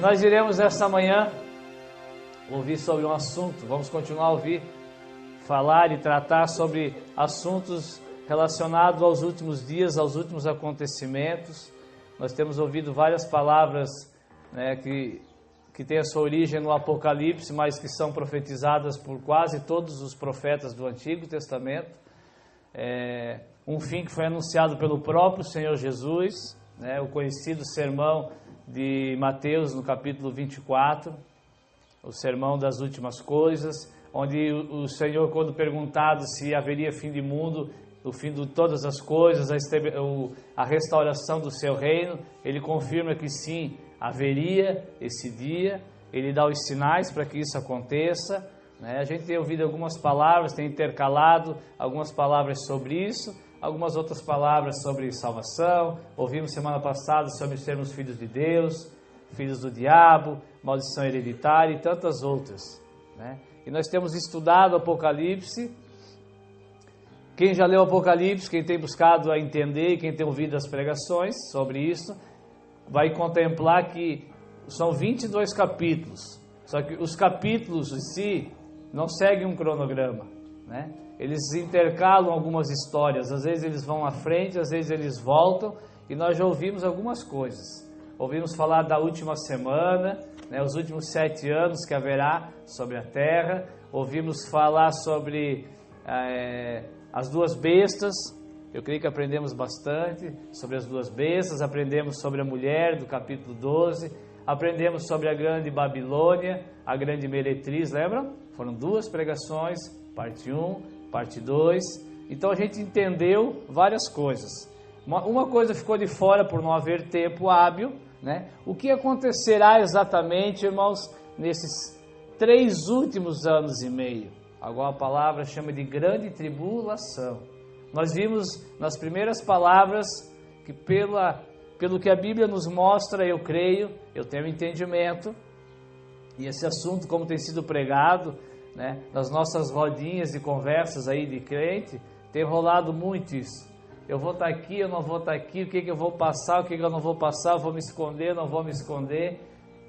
nós iremos esta manhã ouvir sobre um assunto, vamos continuar a ouvir, falar e tratar sobre assuntos relacionados aos últimos dias, aos últimos acontecimentos. Nós temos ouvido várias palavras, né, que têm a sua origem no Apocalipse, mas que são profetizadas por quase todos os profetas do Antigo Testamento. Um fim que foi anunciado pelo próprio Senhor Jesus, né, o conhecido sermão de Mateus no capítulo 24, o sermão das últimas coisas, onde o Senhor, quando perguntado se haveria fim de mundo, o fim de todas as coisas, a restauração do seu reino, ele confirma que sim, haveria esse dia, ele dá os sinais para que isso aconteça, né? A gente tem ouvido algumas palavras, tem intercalado algumas palavras sobre isso, algumas outras palavras sobre salvação, ouvimos semana passada sobre sermos filhos de Deus, filhos do diabo, maldição hereditária e tantas outras, né? E nós temos estudado o Apocalipse. Quem já leu o Apocalipse, quem tem buscado a entender, quem tem ouvido as pregações sobre isso, vai contemplar que são 22 capítulos, só que os capítulos em si não seguem um cronograma, né? Eles intercalam algumas histórias, às vezes eles vão à frente, às vezes eles voltam, e nós já ouvimos algumas coisas. Ouvimos falar da última semana, né, os últimos 7 anos que haverá sobre a terra, ouvimos falar sobre as duas bestas. Eu creio que aprendemos bastante sobre as duas bestas, aprendemos sobre a mulher do capítulo 12, aprendemos sobre a grande Babilônia, a grande meretriz, lembram? Foram 2 pregações, parte 1, parte 2, então a gente entendeu várias coisas. Uma coisa ficou de fora por não haver tempo hábil, né? O que acontecerá exatamente, irmãos, nesses 3 últimos anos e meio? Agora a palavra chama de grande tribulação. Nós vimos nas primeiras palavras que pelo que a Bíblia nos mostra, eu creio, eu tenho entendimento, e esse assunto, como tem sido pregado, né, nas nossas rodinhas de conversas aí de crente, tem rolado muito isso. Eu vou estar aqui, eu não vou estar aqui, o que eu vou passar, o que eu não vou passar, eu vou me esconder, não vou me esconder,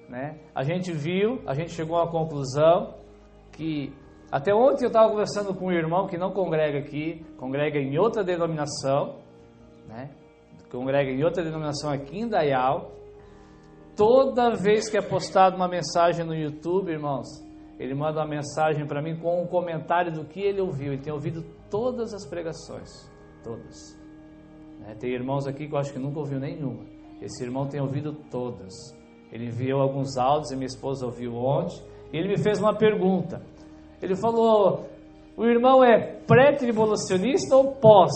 né? A gente chegou a uma conclusão que até ontem eu estava conversando com um irmão que não congrega aqui, congrega em outra denominação, né? Congrega em outra denominação aqui em Dayal. Toda vez que é postada uma mensagem no YouTube, irmãos, ele manda uma mensagem para mim com um comentário do que ele ouviu. Ele tem ouvido todas as pregações, todas. Tem irmãos aqui que eu acho que nunca ouviu nenhuma. Esse irmão tem ouvido todas. Ele enviou alguns áudios e minha esposa ouviu ontem. E ele me fez uma pergunta. Ele falou: o irmão é pré-tribulacionista ou pós?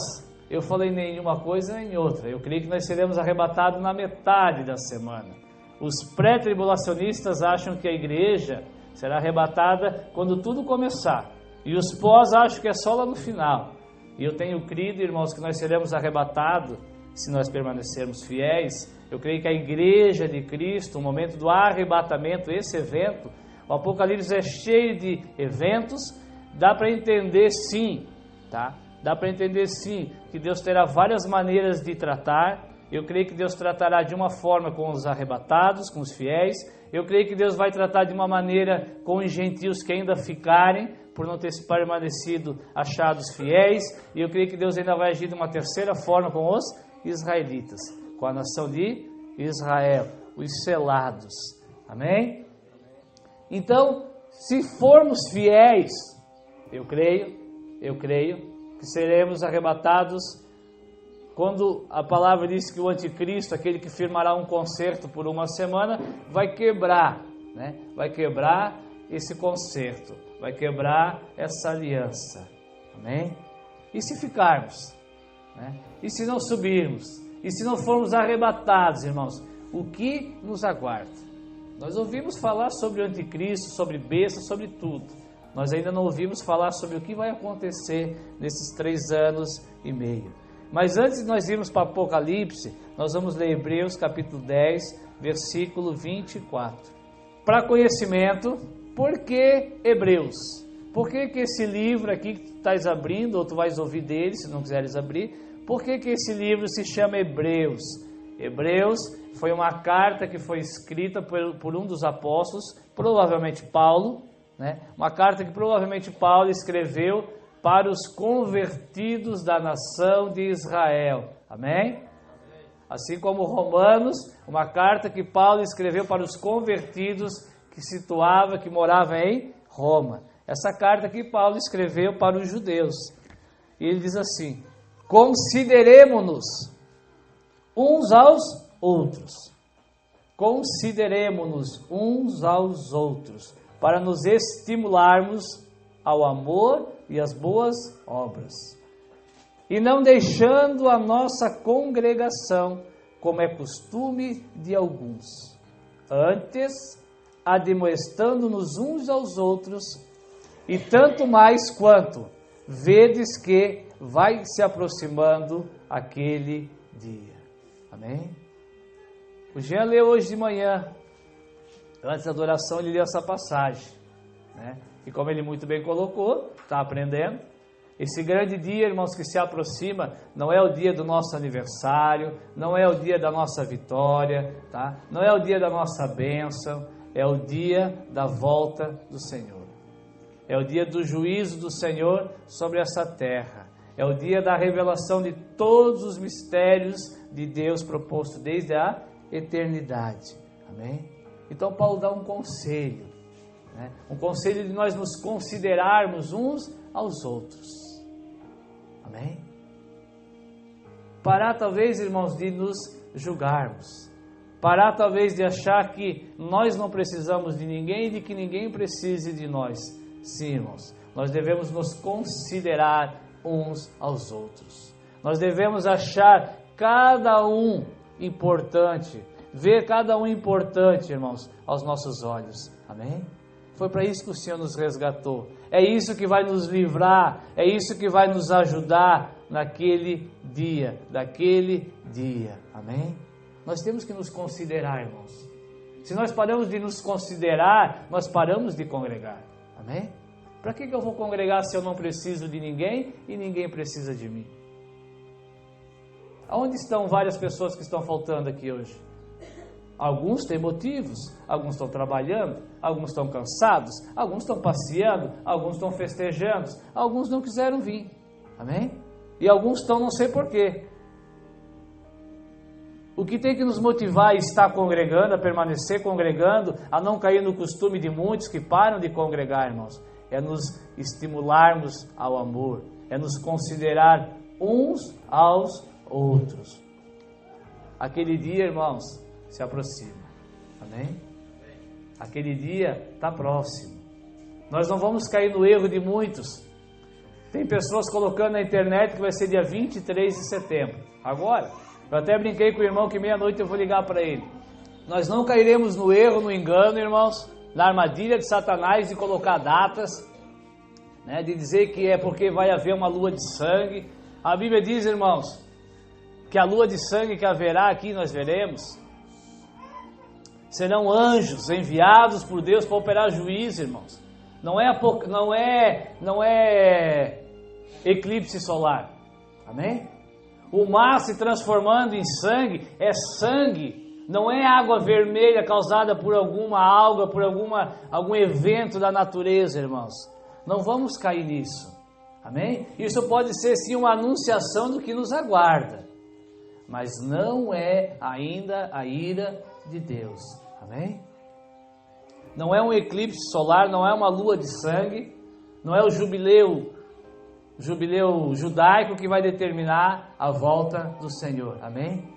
Eu falei: nenhuma coisa nem outra. Eu creio que nós seremos arrebatados na metade da semana. Os pré-tribulacionistas acham que a igreja será arrebatada quando tudo começar. E os pós acham que é só lá no final. E eu tenho crido, irmãos, que nós seremos arrebatados se nós permanecermos fiéis. Eu creio que a igreja de Cristo, o momento do arrebatamento, esse evento, o Apocalipse é cheio de eventos. Dá para entender sim, tá? Dá para entender sim que Deus terá várias maneiras de tratar. Eu creio que Deus tratará de uma forma com os arrebatados, com os fiéis. Eu creio que Deus vai tratar de uma maneira com os gentios que ainda ficarem, por não ter permanecido achados fiéis. E eu creio que Deus ainda vai agir de uma terceira forma com os israelitas, com a nação de Israel, os selados. Amém? Então, se formos fiéis, eu creio que seremos arrebatados quando a palavra diz que o anticristo, aquele que firmará um concerto por uma semana, vai quebrar, né? Vai quebrar esse concerto, vai quebrar essa aliança. Amém? E se ficarmos, né? E se não subirmos? E se não formos arrebatados, irmãos? O que nos aguarda? Nós ouvimos falar sobre o anticristo, sobre besta, sobre tudo. Nós ainda não ouvimos falar sobre o que vai acontecer nesses 3 anos e meio. Mas antes de nós irmos para Apocalipse, nós vamos ler Hebreus capítulo 10, versículo 24. Para conhecimento, por que Hebreus? Por que esse livro aqui que tu estás abrindo, ou tu vais ouvir dele, se não quiseres abrir, por que esse livro se chama Hebreus? Hebreus foi uma carta que foi escrita por um dos apóstolos, provavelmente Paulo, né? Uma carta que provavelmente Paulo escreveu para os convertidos da nação de Israel. Amém? Assim como Romanos, uma carta que Paulo escreveu para os convertidos que morava em Roma. Essa carta que Paulo escreveu para os judeus. E ele diz assim: consideremo-nos uns aos outros. Consideremo-nos uns aos outros, para nos estimularmos ao amor e às boas obras. E não deixando a nossa congregação, como é costume de alguns. Antes, admoestando-nos uns aos outros, e tanto mais quanto vedes que vai se aproximando aquele dia. Amém? O Jean leu hoje de manhã, antes da adoração, ele leu essa passagem, né? E como ele muito bem colocou, está aprendendo, esse grande dia, irmãos, que se aproxima, não é o dia do nosso aniversário, não é o dia da nossa vitória, tá? Não é o dia da nossa bênção, é o dia da volta do Senhor. É o dia do juízo do Senhor sobre essa terra. É o dia da revelação de todos os mistérios de Deus proposto desde a eternidade. Amém? Então Paulo dá um conselho, né? Um conselho de nós nos considerarmos uns aos outros. Amém? Parar talvez, irmãos, de nos julgarmos. Parar talvez de achar que nós não precisamos de ninguém e de que ninguém precise de nós. Sim, irmãos, nós devemos nos considerar uns aos outros. Nós devemos achar cada um importante, ver cada um importante, irmãos, aos nossos olhos. Amém? Foi para isso que o Senhor nos resgatou. É isso que vai nos livrar, é isso que vai nos ajudar naquele dia, daquele dia. Amém? Nós temos que nos considerar, irmãos. Se nós paramos de nos considerar, nós paramos de congregar. Amém? Para que eu vou congregar se eu não preciso de ninguém e ninguém precisa de mim? Aonde estão várias pessoas que estão faltando aqui hoje? Alguns têm motivos, alguns estão trabalhando, alguns estão cansados, alguns estão passeando, alguns estão festejando, alguns não quiseram vir. Amém? E alguns estão não sei porquê. O que tem que nos motivar a estar congregando, a permanecer congregando, a não cair no costume de muitos que param de congregar, irmãos, é nos estimularmos ao amor, é nos considerar uns aos outros. Aquele dia, irmãos, se aproxima. Amém? Aquele dia está próximo. Nós não vamos cair no erro de muitos. Tem pessoas colocando na internet que vai ser dia 23 de setembro. Agora, eu até brinquei com o irmão que meia-noite eu vou ligar para ele. Nós não cairemos no erro, no engano, irmãos, na armadilha de Satanás de colocar datas, né, de dizer que é porque vai haver uma lua de sangue. A Bíblia diz, irmãos, que a lua de sangue que haverá aqui, nós veremos, serão anjos enviados por Deus para operar juízo, irmãos. Não é eclipse solar. Amém? O mar se transformando em sangue é sangue. Não é água vermelha causada por alguma alga, por algum evento da natureza, irmãos. Não vamos cair nisso. Amém? Isso pode ser sim uma anunciação do que nos aguarda. Mas não é ainda a ira de Deus. Amém? Não é um eclipse solar, não é uma lua de sangue, não é o jubileu judaico que vai determinar a volta do Senhor. Amém?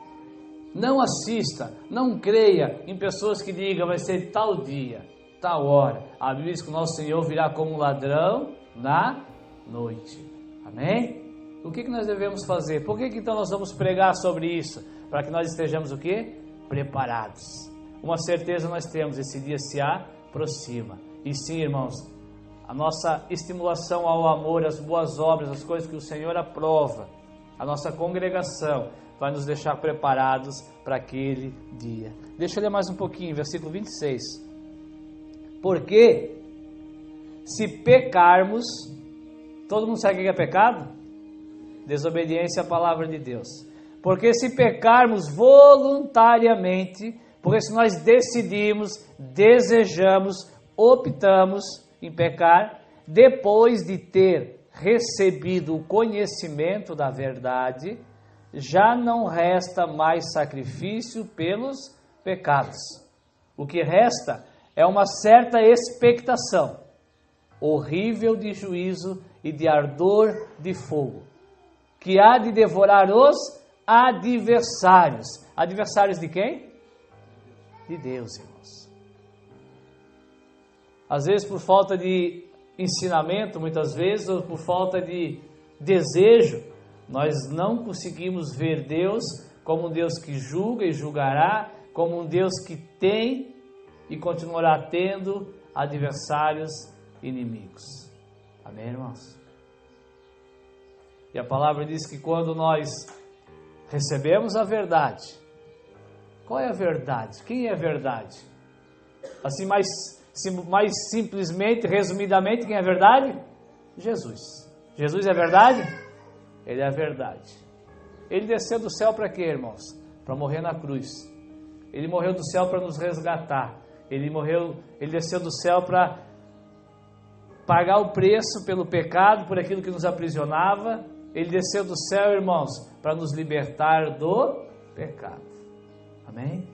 Não assista, não creia em pessoas que digam vai ser tal dia, tal hora. A Bíblia diz que o nosso Senhor virá como um ladrão na noite. Amém? O que nós devemos fazer? Por que então nós vamos pregar sobre isso? Para que nós estejamos o quê? Preparados. Uma certeza nós temos, esse dia se aproxima. E sim, irmãos, a nossa estimulação ao amor, às boas obras, as coisas que o Senhor aprova, a nossa congregação vai nos deixar preparados para aquele dia. Deixa eu ler mais um pouquinho, versículo 26. Porque se pecarmos, todo mundo sabe o que é pecado? Desobediência à palavra de Deus. Porque se pecarmos voluntariamente, porque se nós decidimos, desejamos, optamos em pecar, depois de ter recebido o conhecimento da verdade, já não resta mais sacrifício pelos pecados. O que resta é uma certa expectação horrível de juízo e de ardor de fogo, que há de devorar os adversários. Adversários de quem? De Deus, irmãos. Às vezes por falta de ensinamento, muitas vezes, ou por falta de desejo, nós não conseguimos ver Deus como um Deus que julga e julgará, como um Deus que tem e continuará tendo adversários inimigos. Amém, irmãos? E a palavra diz que quando nós recebemos a verdade, qual é a verdade? Quem é a verdade? Assim, mais simplesmente, resumidamente, quem é a verdade? Jesus. Jesus é verdade? Ele é a verdade. Ele desceu do céu para quê, irmãos? Para morrer na cruz. Ele morreu do céu para nos resgatar. Ele desceu do céu para pagar o preço pelo pecado, por aquilo que nos aprisionava. Ele desceu do céu, irmãos, para nos libertar do pecado. Amém?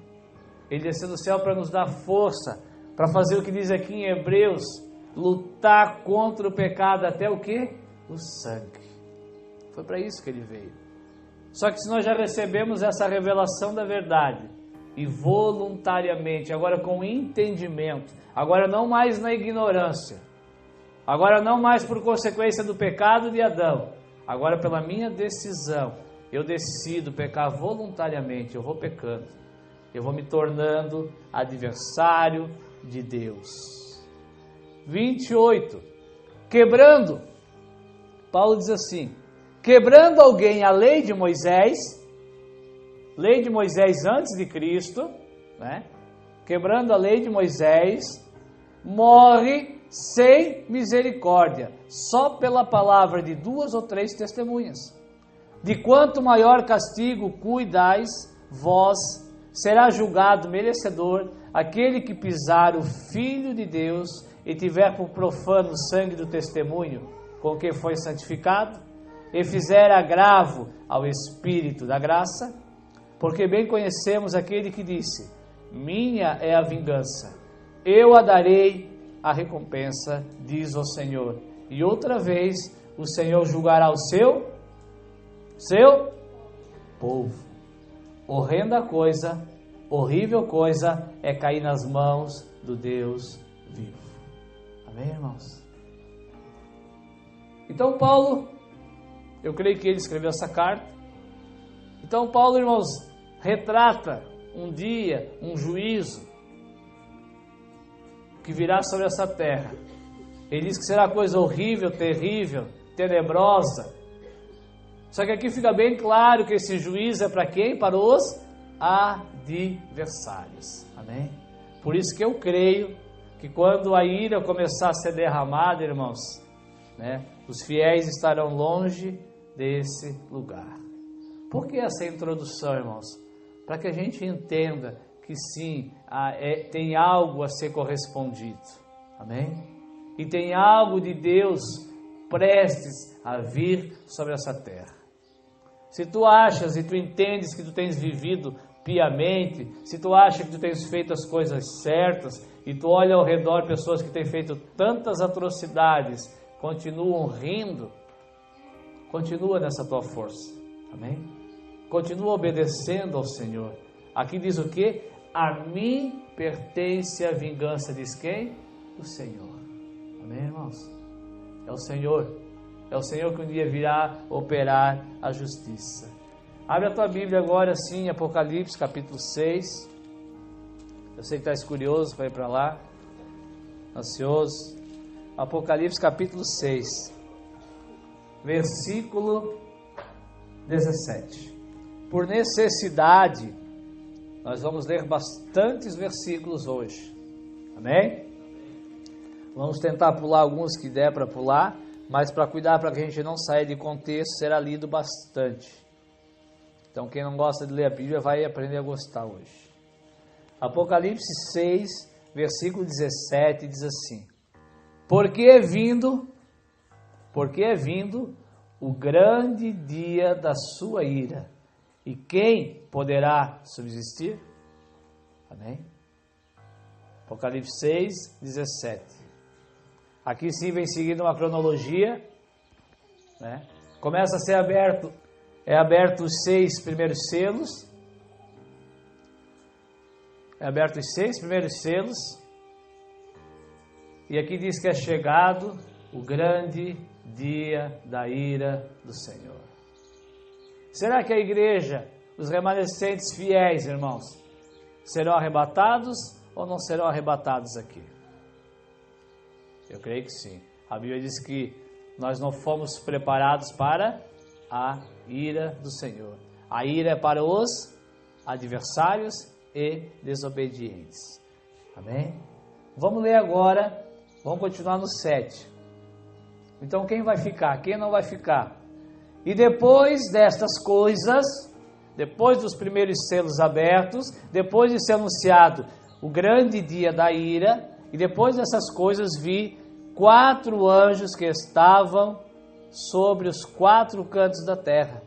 Ele desceu do céu para nos dar força, para fazer o que diz aqui em Hebreus, lutar contra o pecado até o quê? O sangue. Foi para isso que ele veio. Só que se nós já recebemos essa revelação da verdade, e voluntariamente, agora com entendimento, agora não mais na ignorância, agora não mais por consequência do pecado de Adão, agora pela minha decisão, eu decido pecar voluntariamente, eu vou pecando, eu vou me tornando adversário de Deus. 28. Quebrando, Paulo diz assim, quebrando alguém a lei de Moisés antes de Cristo, né? Quebrando a lei de Moisés, morre sem misericórdia, só pela palavra de 2 ou 3 testemunhas. De quanto maior castigo cuidais vós, será julgado merecedor aquele que pisar o Filho de Deus e tiver por profano o sangue do testemunho com que foi santificado, e fizer agravo ao Espírito da graça, porque bem conhecemos aquele que disse, minha é a vingança, eu a darei a recompensa, diz o Senhor. E outra vez o Senhor julgará o seu povo. Horrenda coisa, horrível coisa é cair nas mãos do Deus vivo. Amém, irmãos? Então Paulo, eu creio que ele escreveu essa carta. Então Paulo, irmãos, retrata um dia, um juízo que virá sobre essa terra. Ele diz que será coisa horrível, terrível, tenebrosa. Só que aqui fica bem claro que esse juízo é para quem? Para os adversários. Amém? Por isso que eu creio que quando a ira começar a ser derramada, irmãos, né, os fiéis estarão longe desse lugar. Por que essa introdução, irmãos? Para que a gente entenda que sim, tem algo a ser correspondido. Amém? E tem algo de Deus prestes a vir sobre essa terra. Se tu achas e tu entendes que tu tens vivido piamente, se tu acha que tu tens feito as coisas certas, e tu olha ao redor pessoas que têm feito tantas atrocidades, continuam rindo, continua nessa tua força. Amém? Continua obedecendo ao Senhor. Aqui diz o quê? A mim pertence a vingança, diz quem? O Senhor. Amém, irmãos? É o Senhor. É o Senhor que um dia virá operar a justiça. Abre a tua Bíblia agora, sim, Apocalipse, capítulo 6. Eu sei que estás curioso para ir para lá, ansioso. Apocalipse, capítulo 6, versículo 17. Por necessidade, nós vamos ler bastantes versículos hoje. Amém? Vamos tentar pular alguns que der para pular, mas para cuidar para que a gente não saia de contexto, será lido bastante. Então quem não gosta de ler a Bíblia vai aprender a gostar hoje. Apocalipse 6, versículo 17 diz assim: Porque é vindo o grande dia da sua ira, e quem poderá subsistir? Amém? Apocalipse 6, 17. Aqui sim vem seguindo uma cronologia, né? Começa a ser aberto os 6 primeiros selos. É aberto os 6 primeiros selos. E aqui diz que é chegado o grande dia da ira do Senhor. Será que a igreja, os remanescentes fiéis, irmãos, serão arrebatados ou não serão arrebatados aqui? Eu creio que sim. A Bíblia diz que nós não fomos preparados para a ira do Senhor. A ira é para os adversários e desobedientes. Amém? Vamos ler agora, vamos continuar no 7. Então quem vai ficar? Quem não vai ficar? E depois destas coisas, depois dos primeiros selos abertos, depois de ser anunciado o grande dia da ira, e depois dessas coisas vi 4 anjos que estavam sobre os 4 cantos da terra,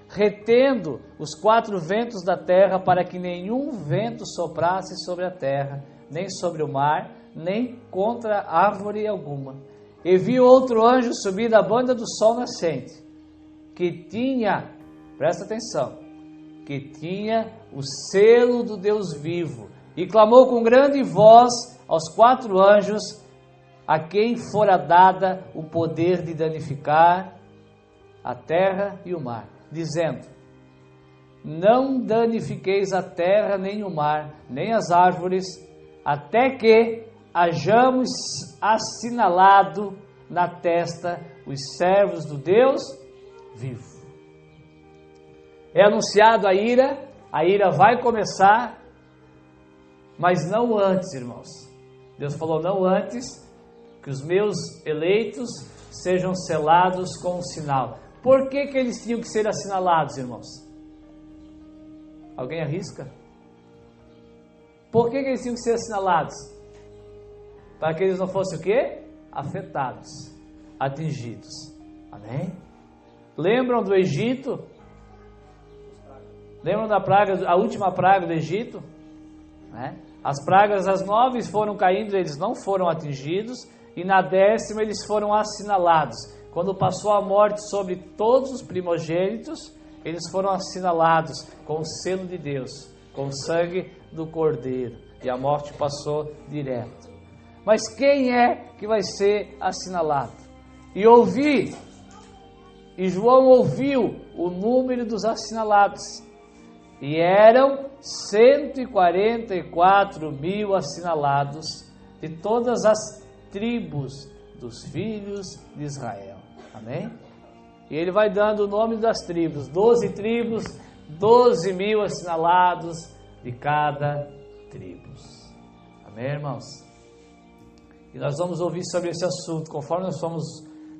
retendo os 4 ventos da terra, para que nenhum vento soprasse sobre a terra, nem sobre o mar, nem contra árvore alguma. E vi outro anjo subir da banda do sol nascente, que tinha, presta atenção, que tinha o selo do Deus vivo, e clamou com grande voz aos 4 anjos, a quem fora dada o poder de danificar a terra e o mar, dizendo: Não danifiqueis a terra, nem o mar, nem as árvores, até que hajamos assinalado na testa os servos do Deus vivo. É anunciado a ira vai começar, mas não antes, irmãos. Deus falou: não antes que os meus eleitos sejam selados com um sinal. Por que eles tinham que ser assinalados, irmãos? Alguém arrisca? Por que eles tinham que ser assinalados? Para que eles não fossem o quê? Afetados, atingidos. Amém? Lembram do Egito? Lembram da praga, a última praga do Egito? Né? As pragas, as 9 foram caindo, eles não foram atingidos, e na 10ª eles foram assinalados. Quando passou a morte sobre todos os primogênitos, eles foram assinalados com o selo de Deus, com o sangue do Cordeiro, e a morte passou direto. Mas quem é que vai ser assinalado? E João ouviu o número dos assinalados, e eram 144.000 assinalados de todas as tribos dos filhos de Israel. Amém? E ele vai dando o nome das tribos, 12 tribos, 12.000 assinalados de cada tribo. Amém, irmãos? E nós vamos ouvir sobre esse assunto, conforme nós formos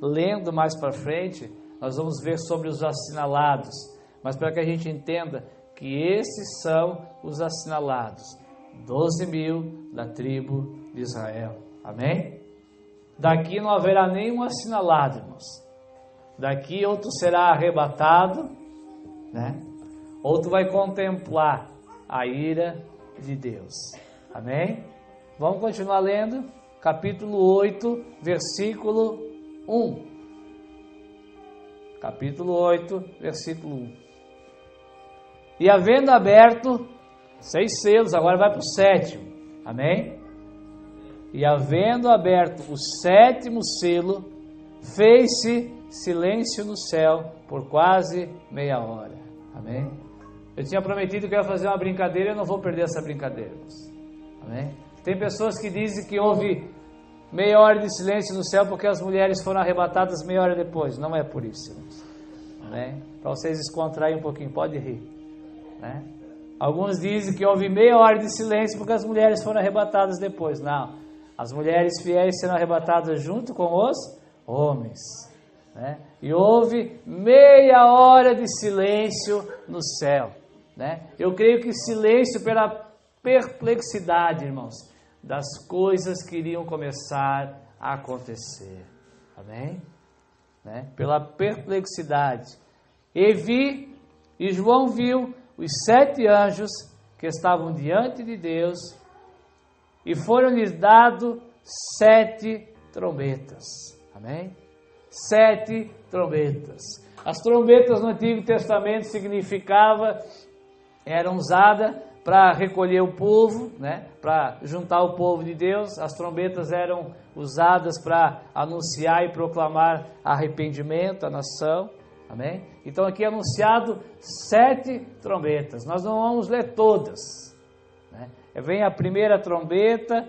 lendo mais para frente, nós vamos ver sobre os assinalados, mas para que a gente entenda que esses são os assinalados, 12.000 da tribo de Israel. Amém? Daqui não haverá nenhum assinalado, irmãos. Daqui outro será arrebatado, né? Outro vai contemplar a ira de Deus. Amém? Vamos continuar lendo, capítulo 8, versículo 1. Capítulo 8, versículo 1. E havendo aberto 6 selos, agora vai para o 7º. Amém? E havendo aberto o 7º selo, fez-se silêncio no céu por quase meia hora. Amém? Eu tinha prometido que eu ia fazer uma brincadeira, eu não vou perder essa brincadeira. Amém? Tem pessoas que dizem que houve meia hora de silêncio no céu porque as mulheres foram arrebatadas meia hora depois. Não é por isso. Amém? Para vocês descontraírem um pouquinho, pode rir. Né? Alguns dizem que houve meia hora de silêncio porque as mulheres foram arrebatadas depois. Não. As mulheres fiéis serão arrebatadas junto com os homens. né? E houve meia hora de silêncio no céu, né? Eu creio que silêncio pela perplexidade, irmãos, das coisas que iriam começar a acontecer. Amém? Né? Pela perplexidade. E João viu os 7 anjos que estavam diante de Deus, e foram-lhes dados 7 trombetas. Amém? 7 trombetas. As trombetas no Antigo Testamento eram usadas para recolher o povo, né? Para juntar o povo de Deus. As trombetas eram usadas para anunciar e proclamar arrependimento à nação. Amém? Então aqui é anunciado 7 trombetas. Nós não vamos ler todas, né? Vem a primeira trombeta,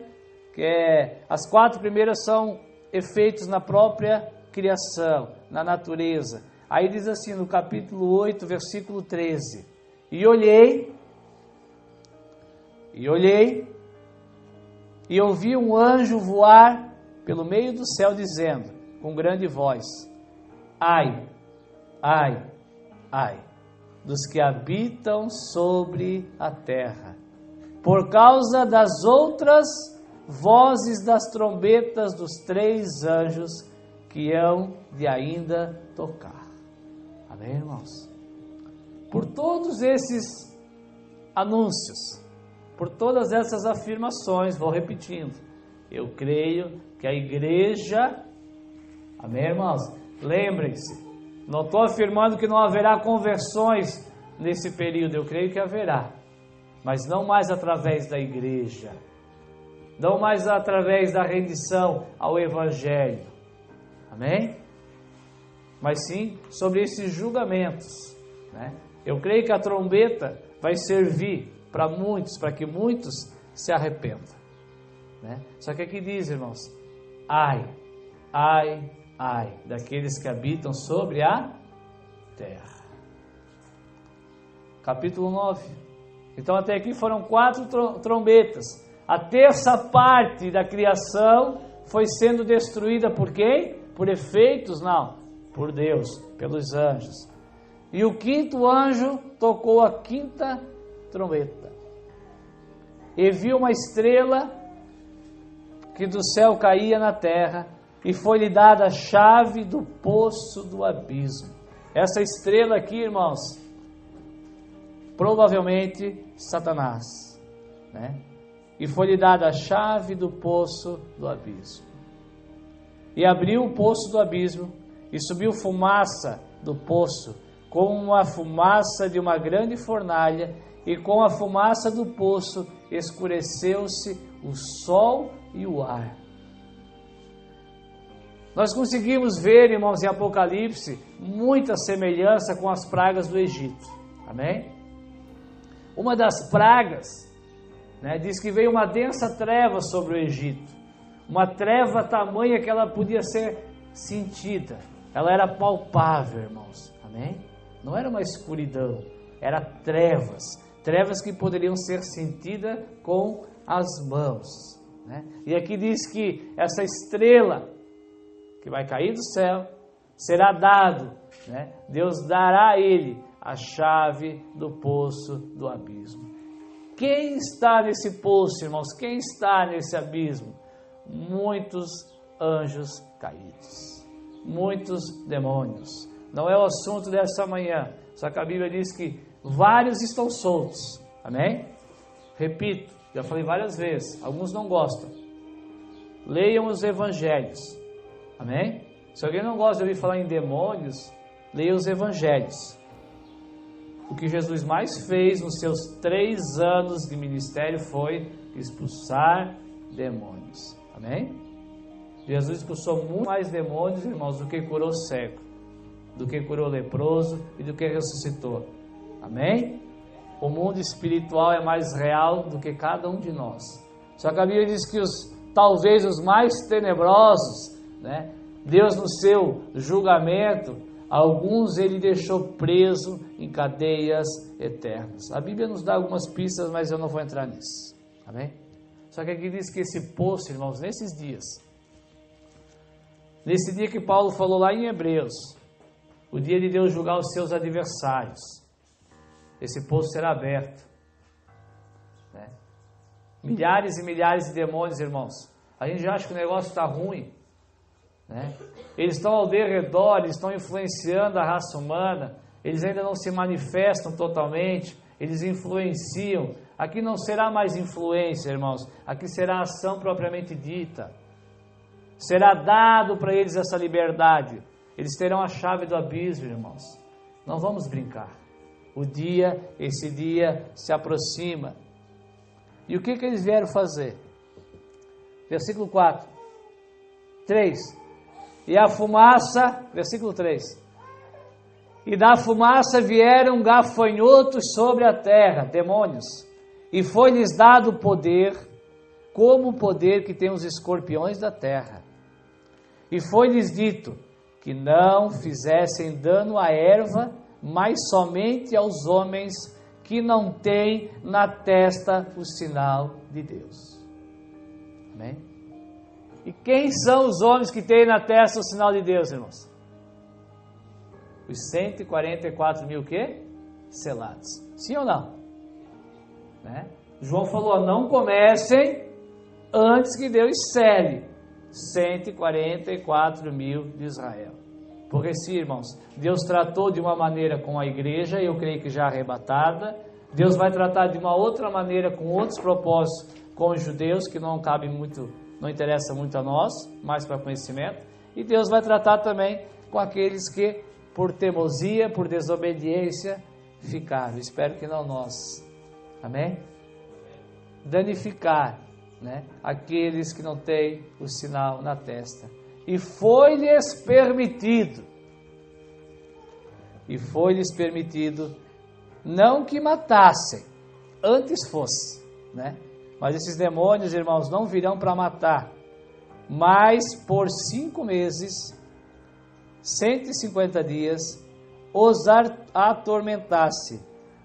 as 4 primeiras são efeitos na própria criação, na natureza. Aí diz assim no capítulo 8, versículo 13: E olhei, e ouvi um anjo voar pelo meio do céu, dizendo, com grande voz: Ai, ai, ai, dos que habitam sobre a terra, por causa das outras vozes das trombetas dos 3 anjos que hão de ainda tocar. Amém, irmãos? Por todos esses anúncios, por todas essas afirmações, vou repetindo, eu creio que a igreja, amém, irmãos? Lembrem-se, não estou afirmando que não haverá conversões nesse período, eu creio que haverá, mas não mais através da igreja, não mais através da rendição ao Evangelho, amém? Mas sim sobre esses julgamentos, né? Eu creio que a trombeta vai servir para muitos, para que muitos se arrependam, né? Só que aqui diz, irmãos, ai, ai, ai, daqueles que habitam sobre a terra. Capítulo 9. Então até aqui foram 4 trombetas. A terça parte da criação foi sendo destruída por quem? Por efeitos? Não, por Deus, pelos anjos. E o 5º anjo tocou a 5ª trombeta. E viu uma estrela que do céu caía na terra, e foi-lhe dada a chave do poço do abismo. Essa estrela aqui, irmãos, provavelmente Satanás, né? E foi-lhe dada a chave do poço do abismo. E abriu o poço do abismo, e subiu fumaça do poço, como a fumaça de uma grande fornalha, e com a fumaça do poço escureceu-se o sol e o ar. Nós conseguimos ver, irmãos, em Apocalipse, muita semelhança com as pragas do Egito. Amém? Uma das pragas, né, diz que veio uma densa treva sobre o Egito. Uma treva tamanha que ela podia ser sentida. Ela era palpável, irmãos. Amém? Não era uma escuridão, era trevas. Trevas que poderiam ser sentidas com as mãos, né? E aqui diz que essa estrela que vai cair do céu será dado, né? Deus dará a ele a chave do poço do abismo. Quem está nesse poço, irmãos? Quem está nesse abismo? Muitos anjos caídos, muitos demônios. Não é o assunto dessa manhã, só que a Bíblia diz que vários estão soltos. Amém? Repito, já falei várias vezes, alguns não gostam. Leiam os evangelhos. Amém? Se alguém não gosta de ouvir falar em demônios, leia os evangelhos. O que Jesus mais fez nos seus 3 anos de ministério foi expulsar demônios. Amém? Jesus expulsou muito mais demônios, irmãos, do que curou cego, do que curou leproso e do que ressuscitou. Amém? O mundo espiritual é mais real do que cada um de nós. Só que a Bíblia diz que talvez os mais tenebrosos, né, Deus no seu julgamento, alguns ele deixou preso em cadeias eternas. A Bíblia nos dá algumas pistas, mas eu não vou entrar nisso. Amém? Só que aqui diz que esse poço, irmãos, nesses dias, Nesse dia que Paulo falou lá em Hebreus, o dia de Deus julgar os seus adversários, esse poço será aberto. Né? Milhares e milhares de demônios, irmãos. A gente já acha que o negócio está ruim. Né? Eles estão ao derredor, eles estão influenciando a raça humana, eles ainda não se manifestam totalmente, eles influenciam. Aqui não será mais influência, irmãos, aqui será ação propriamente dita. Será dado para eles essa liberdade. Eles terão a chave do abismo, irmãos. Não vamos brincar. Esse dia se aproxima. E o que eles vieram fazer? Versículo 4. 3. E a fumaça, versículo 3. E da fumaça vieram gafanhotos sobre a terra, demônios, e foi-lhes dado poder, como o poder que tem os escorpiões da terra. E foi-lhes dito que não fizessem dano à erva, mas somente aos homens que não têm na testa o sinal de Deus. Amém? E quem são os homens que têm na testa o sinal de Deus, irmãos? Os 144 mil o quê? Selados. Sim ou não? Né? João falou, não comecem antes que Deus cele 144 mil de Israel. Porque sim, irmãos, Deus tratou de uma maneira com a igreja, eu creio que já arrebatada. Deus vai tratar de uma outra maneira com outros propósitos com os judeus, que não cabe muito, não interessa muito a nós, mais para conhecimento. E Deus vai tratar também com aqueles que, por teimosia, por desobediência, ficaram. Espero que não nós. Amém? Danificar, né, aqueles que não têm o sinal na testa. E foi-lhes permitido, não que matassem, antes fosse, né? Mas esses demônios, irmãos, não virão para matar, mas por 5 meses, 150 dias, os atormentasse.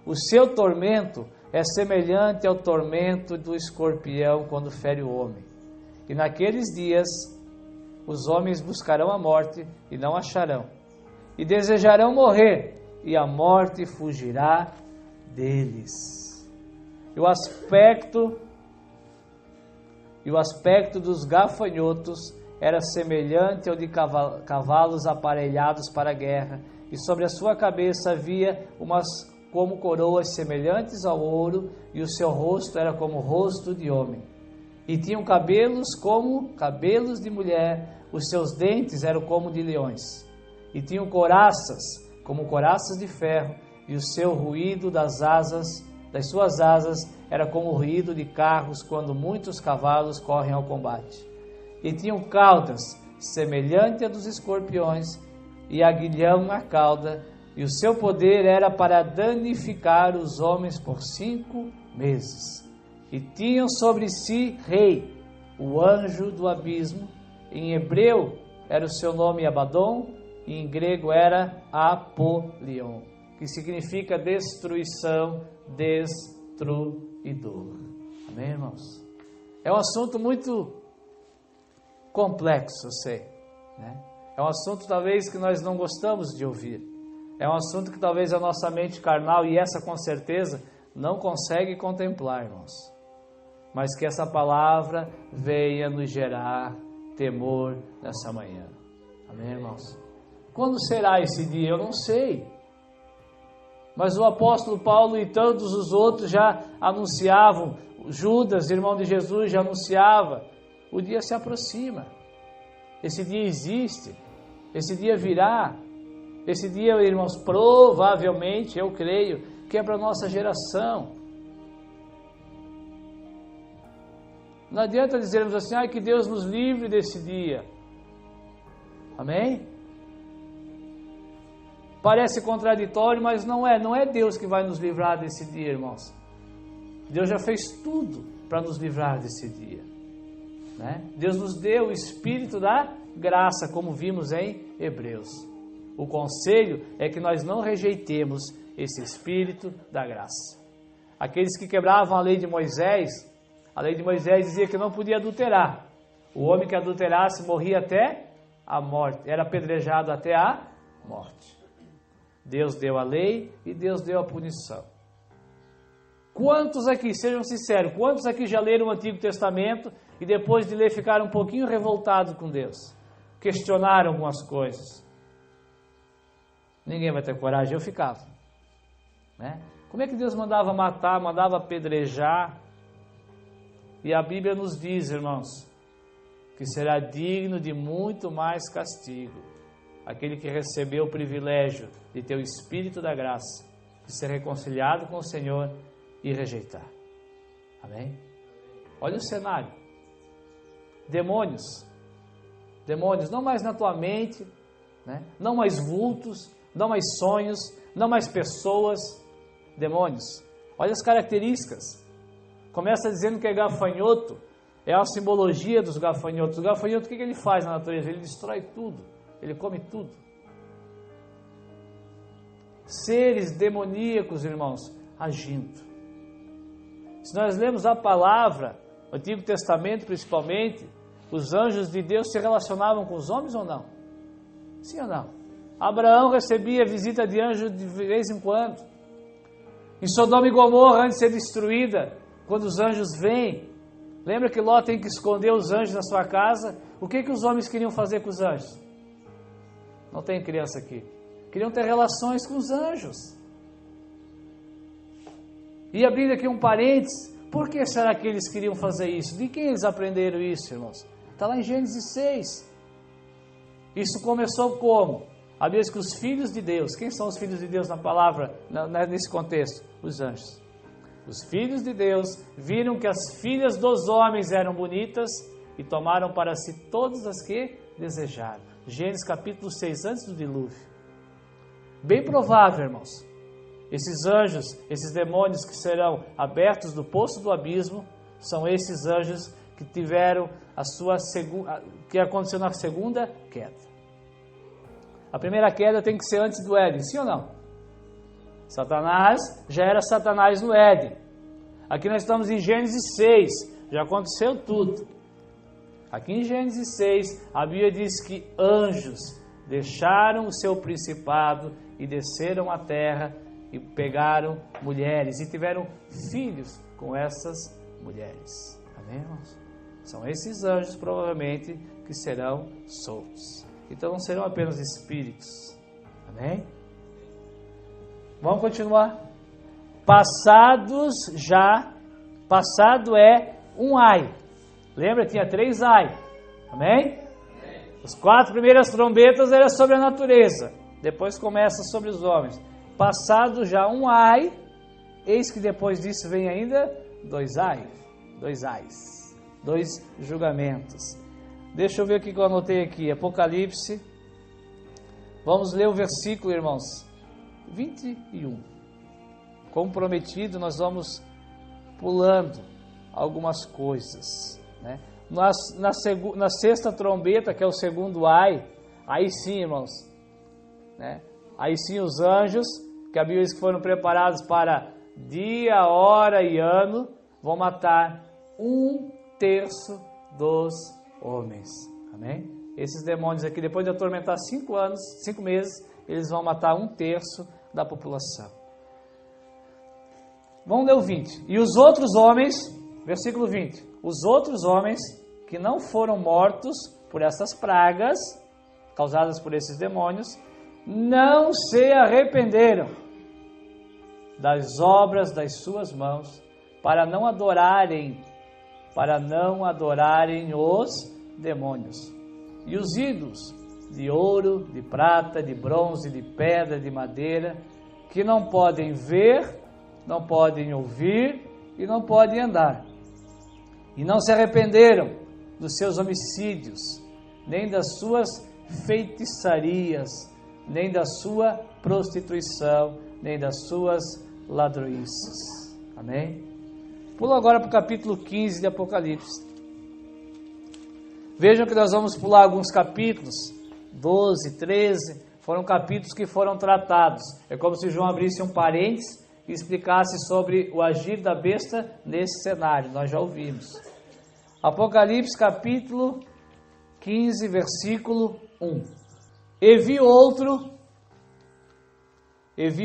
O seu tormento é semelhante ao tormento do escorpião quando fere o homem. E naqueles dias, os homens buscarão a morte e não acharão, e desejarão morrer, e a morte fugirá deles. E o aspecto dos gafanhotos era semelhante ao de cavalos aparelhados para a guerra, e sobre a sua cabeça havia umas como coroas semelhantes ao ouro, e o seu rosto era como o rosto de homem. E tinham cabelos como cabelos de mulher, os seus dentes eram como de leões. E tinham coraças como coraças de ferro, e o seu ruído das suas asas era como o ruído de carros quando muitos cavalos correm ao combate. E tinham caudas semelhante a dos escorpiões, e aguilhão na cauda, e o seu poder era para danificar os homens por 5 meses. E tinham sobre si rei, o anjo do abismo. Em hebreu era o seu nome Abaddon, e em grego era Apolion, que significa destruição, destruidor. Amém, irmãos? É um assunto muito complexo, eu sei, né? É um assunto talvez que nós não gostamos de ouvir. É um assunto que talvez a nossa mente carnal, e essa com certeza, não consegue contemplar, irmãos. Mas que essa palavra venha nos gerar temor nessa manhã. Amém, irmãos? Quando será esse dia? Eu não sei. Mas o apóstolo Paulo e todos os outros já anunciavam, Judas, irmão de Jesus, já anunciava. O dia se aproxima. Esse dia existe. Esse dia virá. Esse dia, irmãos, provavelmente, eu creio, que é para a nossa geração. Não adianta dizermos assim, que Deus nos livre desse dia. Amém? Parece contraditório, mas não é. Não é Deus que vai nos livrar desse dia, irmãos. Deus já fez tudo para nos livrar desse dia. Né? Deus nos deu o Espírito da graça, como vimos em Hebreus. O conselho é que nós não rejeitemos esse Espírito da graça. Aqueles que quebravam a lei de Moisés dizia que não podia adulterar. O homem que adulterasse morria até a morte, era apedrejado até a morte. Deus deu a lei e Deus deu a punição. Quantos aqui, sejam sinceros, quantos aqui já leram o Antigo Testamento e depois de ler ficaram um pouquinho revoltados com Deus? Questionaram algumas coisas? Ninguém vai ter coragem, eu ficava. Né? Como é que Deus mandava matar, mandava apedrejar? E a Bíblia nos diz, irmãos, que será digno de muito mais castigo aquele que recebeu o privilégio de ter o Espírito da graça, de ser reconciliado com o Senhor e rejeitar. Amém? Olha o cenário. Demônios, não mais na tua mente, né? Não mais vultos, não mais sonhos, não mais pessoas, demônios. Olha as características. Começa dizendo que é gafanhoto, é a simbologia dos gafanhotos. O gafanhoto, o que ele faz na natureza? Ele destrói tudo, ele come tudo. Seres demoníacos, irmãos, agindo. Se nós lemos a palavra, o Antigo Testamento principalmente, os anjos de Deus se relacionavam com os homens ou não? Sim ou não? Abraão recebia visita de anjo de vez em quando. Em Sodoma e Gomorra, antes de ser destruída, quando os anjos vêm, lembra que Ló tem que esconder os anjos na sua casa? O que os homens queriam fazer com os anjos? Não tem criança aqui. Queriam ter relações com os anjos. E abrindo aqui um parênteses, por que será que eles queriam fazer isso? De quem eles aprenderam isso, irmãos? Está lá em Gênesis 6. Isso começou como? A vez que os filhos de Deus, quem são os filhos de Deus na palavra, nesse contexto? Os anjos. Os filhos de Deus viram que as filhas dos homens eram bonitas e tomaram para si todas as que desejaram. Gênesis capítulo 6, antes do dilúvio. Bem provável, irmãos, esses anjos, esses demônios que serão abertos do poço do abismo, são esses anjos que tiveram que aconteceu na segunda queda. A primeira queda tem que ser antes do Éden, sim ou não? Satanás já era Satanás no Éden. Aqui nós estamos em Gênesis 6, já aconteceu tudo. Aqui em Gênesis 6, a Bíblia diz que anjos deixaram o seu principado e desceram à terra e pegaram mulheres e tiveram filhos com essas mulheres. Amém, irmãos? São esses anjos, provavelmente, que serão soltos. Então não serão apenas espíritos. Amém? Vamos continuar. Passado é um ai. Lembra? Tinha 3 ai. Amém? As 4 primeiras trombetas eram sobre a natureza. Depois começa sobre os homens. Passado já um ai, eis que depois disso vem ainda 2 ais. 2 julgamentos. Deixa eu ver o que eu anotei aqui. Apocalipse. Vamos ler o versículo, irmãos. 21. Como prometido, nós vamos pulando algumas coisas, né? Na sexta trombeta, que é o segundo ai, aí sim, irmãos, né? Aí sim os anjos, que a Bíblia diz que foram preparados para dia, hora e ano, vão matar 1/3 dos homens. Amém? Esses demônios aqui, depois de atormentar 5 meses, eles vão matar 1/3 da população. Vamos ler o 20. E os outros homens, versículo 20, os outros homens que não foram mortos por essas pragas causadas por esses demônios, não se arrependeram das obras das suas mãos, para não adorarem os demônios e os ídolos de ouro, de prata, de bronze, de pedra, de madeira, que não podem ver, não podem ouvir e não podem andar. E não se arrependeram dos seus homicídios, nem das suas feitiçarias, nem da sua prostituição, nem das suas ladroices. Amém? Pula agora para o capítulo 15 de Apocalipse. Vejam que nós vamos pular alguns capítulos, 12, 13, foram capítulos que foram tratados. É como se João abrisse um parênteses e explicasse sobre o agir da besta nesse cenário. Nós já ouvimos. Apocalipse capítulo 15, versículo 1. E vi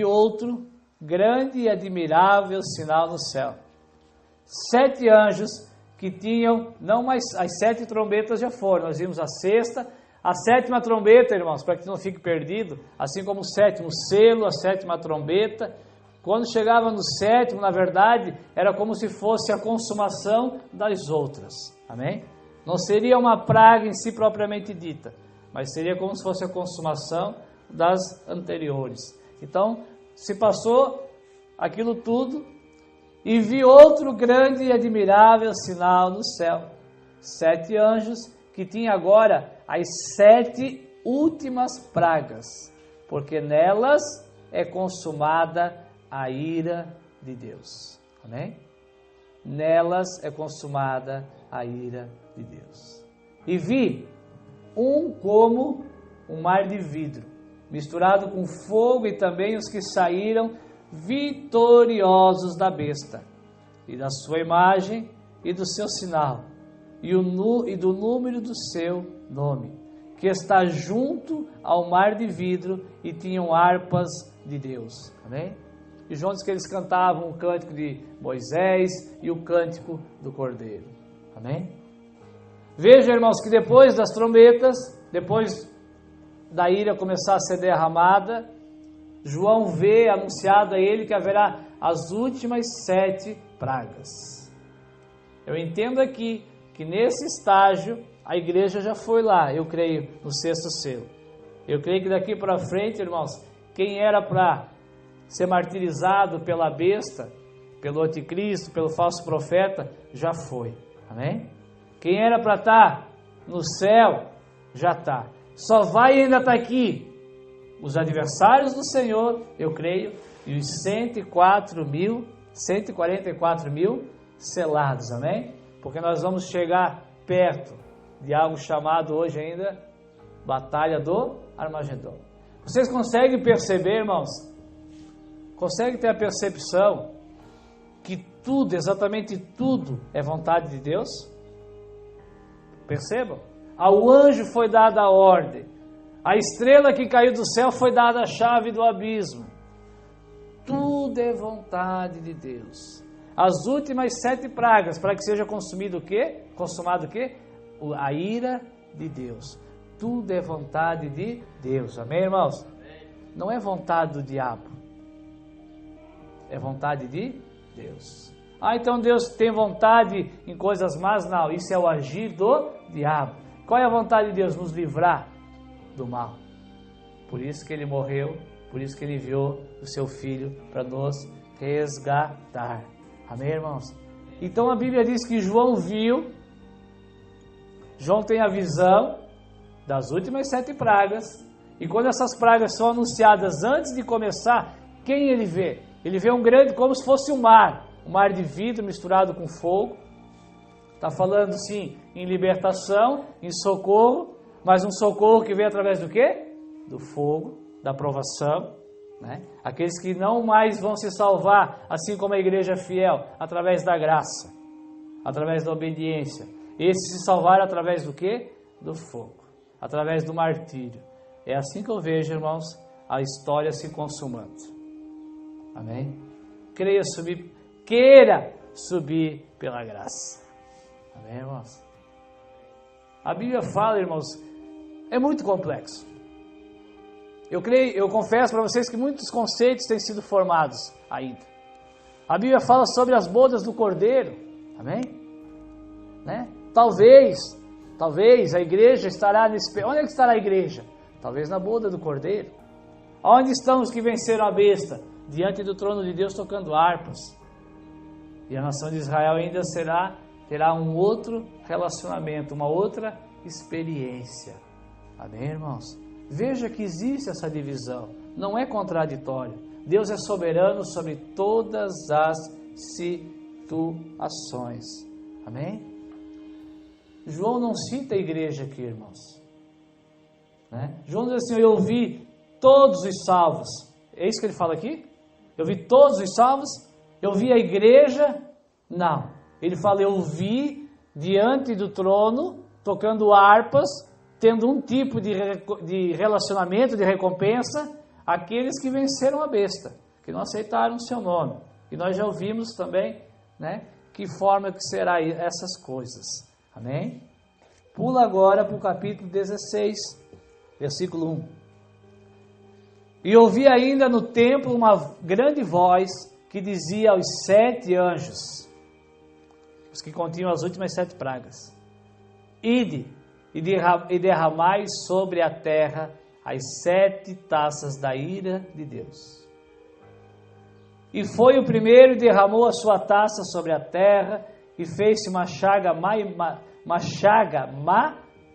outro grande e admirável sinal no céu. 7 anjos que tinham, não mais, as 7 trombetas já foram, nós vimos a sexta, a 7ª trombeta, irmãos, para que não fique perdido, assim como o 7º selo, a 7ª trombeta. Quando chegava no 7º, na verdade, era como se fosse a consumação das outras, amém? Não seria uma praga em si propriamente dita, mas seria como se fosse a consumação das anteriores. Então, se passou aquilo tudo, e vi outro grande e admirável sinal no céu. 7 anjos que tinham agora as 7 últimas pragas, porque nelas é consumada a ira de Deus. Amém? Nelas é consumada a ira de Deus. E vi como um mar de vidro, misturado com fogo, e também os que saíram vitoriosos da besta, e da sua imagem, e do seu sinal, e do número do seu nome, que está junto ao mar de vidro, e tinham harpas de Deus. Amém? E juntos que eles cantavam o cântico de Moisés e o cântico do Cordeiro. Amém? Veja, irmãos, que depois das trombetas, depois da ira começar a ser derramada, João vê anunciado a ele que haverá as últimas 7 pragas. Eu entendo aqui que nesse estágio a igreja já foi lá, eu creio, no 6º selo. Eu creio que daqui para frente, irmãos, quem era para ser martirizado pela besta, pelo anticristo, pelo falso profeta, já foi. Amém? Quem era para estar no céu, já está. Só vai ainda estar aqui os adversários do Senhor, eu creio, e os 144 mil selados, amém? Porque nós vamos chegar perto de algo chamado hoje ainda Batalha do Armagedon. Vocês conseguem perceber, irmãos? Conseguem ter a percepção que tudo, exatamente tudo, é vontade de Deus? Percebam? Ao anjo foi dada a ordem. A estrela que caiu do céu foi dada a chave do abismo. Tudo é vontade de Deus. As últimas 7 pragas, para que seja consumido o quê? Consumado o quê? A ira de Deus. Tudo é vontade de Deus. Amém, irmãos? Amém. Não é vontade do diabo. É vontade de Deus. Ah, então Deus tem vontade em coisas más? Não, isso é o agir do diabo. Qual é a vontade de Deus? Nos livrar do mal. Por isso que ele morreu, por isso que ele enviou o seu filho para nos resgatar. Amém, irmãos? Então a Bíblia diz que João viu, João tem a visão das últimas 7 pragas, e quando essas pragas são anunciadas antes de começar, quem ele vê? Ele vê um grande, como se fosse um mar de vidro misturado com fogo. Está falando sim em libertação, em socorro, mas um socorro que vem através do quê? Do fogo, da provação, né? Aqueles que não mais vão se salvar, assim como a igreja fiel, através da graça, através da obediência. Esses se salvaram através do quê? Do fogo, através do martírio. É assim que eu vejo, irmãos, a história se consumando. Amém? Queira subir pela graça. Amém, irmãos? A Bíblia fala, irmãos, é muito complexo. Eu confesso para vocês que muitos conceitos têm sido formados ainda. A Bíblia fala sobre as bodas do Cordeiro. Amém? Né? Talvez a igreja estará nesse... Onde é que estará a igreja? Talvez na boda do Cordeiro. Onde estão os que venceram a besta? Diante do trono de Deus tocando harpas. E a nação de Israel ainda terá um outro relacionamento, uma outra experiência. Amém, irmãos? Veja que existe essa divisão, não é contraditório. Deus é soberano sobre todas as situações. Amém? João não cita a igreja aqui, irmãos. Né? João diz assim, eu vi todos os salvos. É isso que ele fala aqui? Eu vi todos os salvos? Eu vi a igreja? Não. Ele fala, eu vi diante do trono, tocando harpas, tendo um tipo de relacionamento, de recompensa, aqueles que venceram a besta, que não aceitaram o seu nome. E nós já ouvimos também, né, que forma que será essas coisas. Amém? Pula agora para o capítulo 16, versículo 1. E ouvi ainda no templo uma grande voz que dizia aos 7 anjos, os que continham as últimas 7 pragas: Ide e derramai sobre a terra as 7 taças da ira de Deus. E foi o primeiro e derramou a sua taça sobre a terra, e fez-se uma chaga má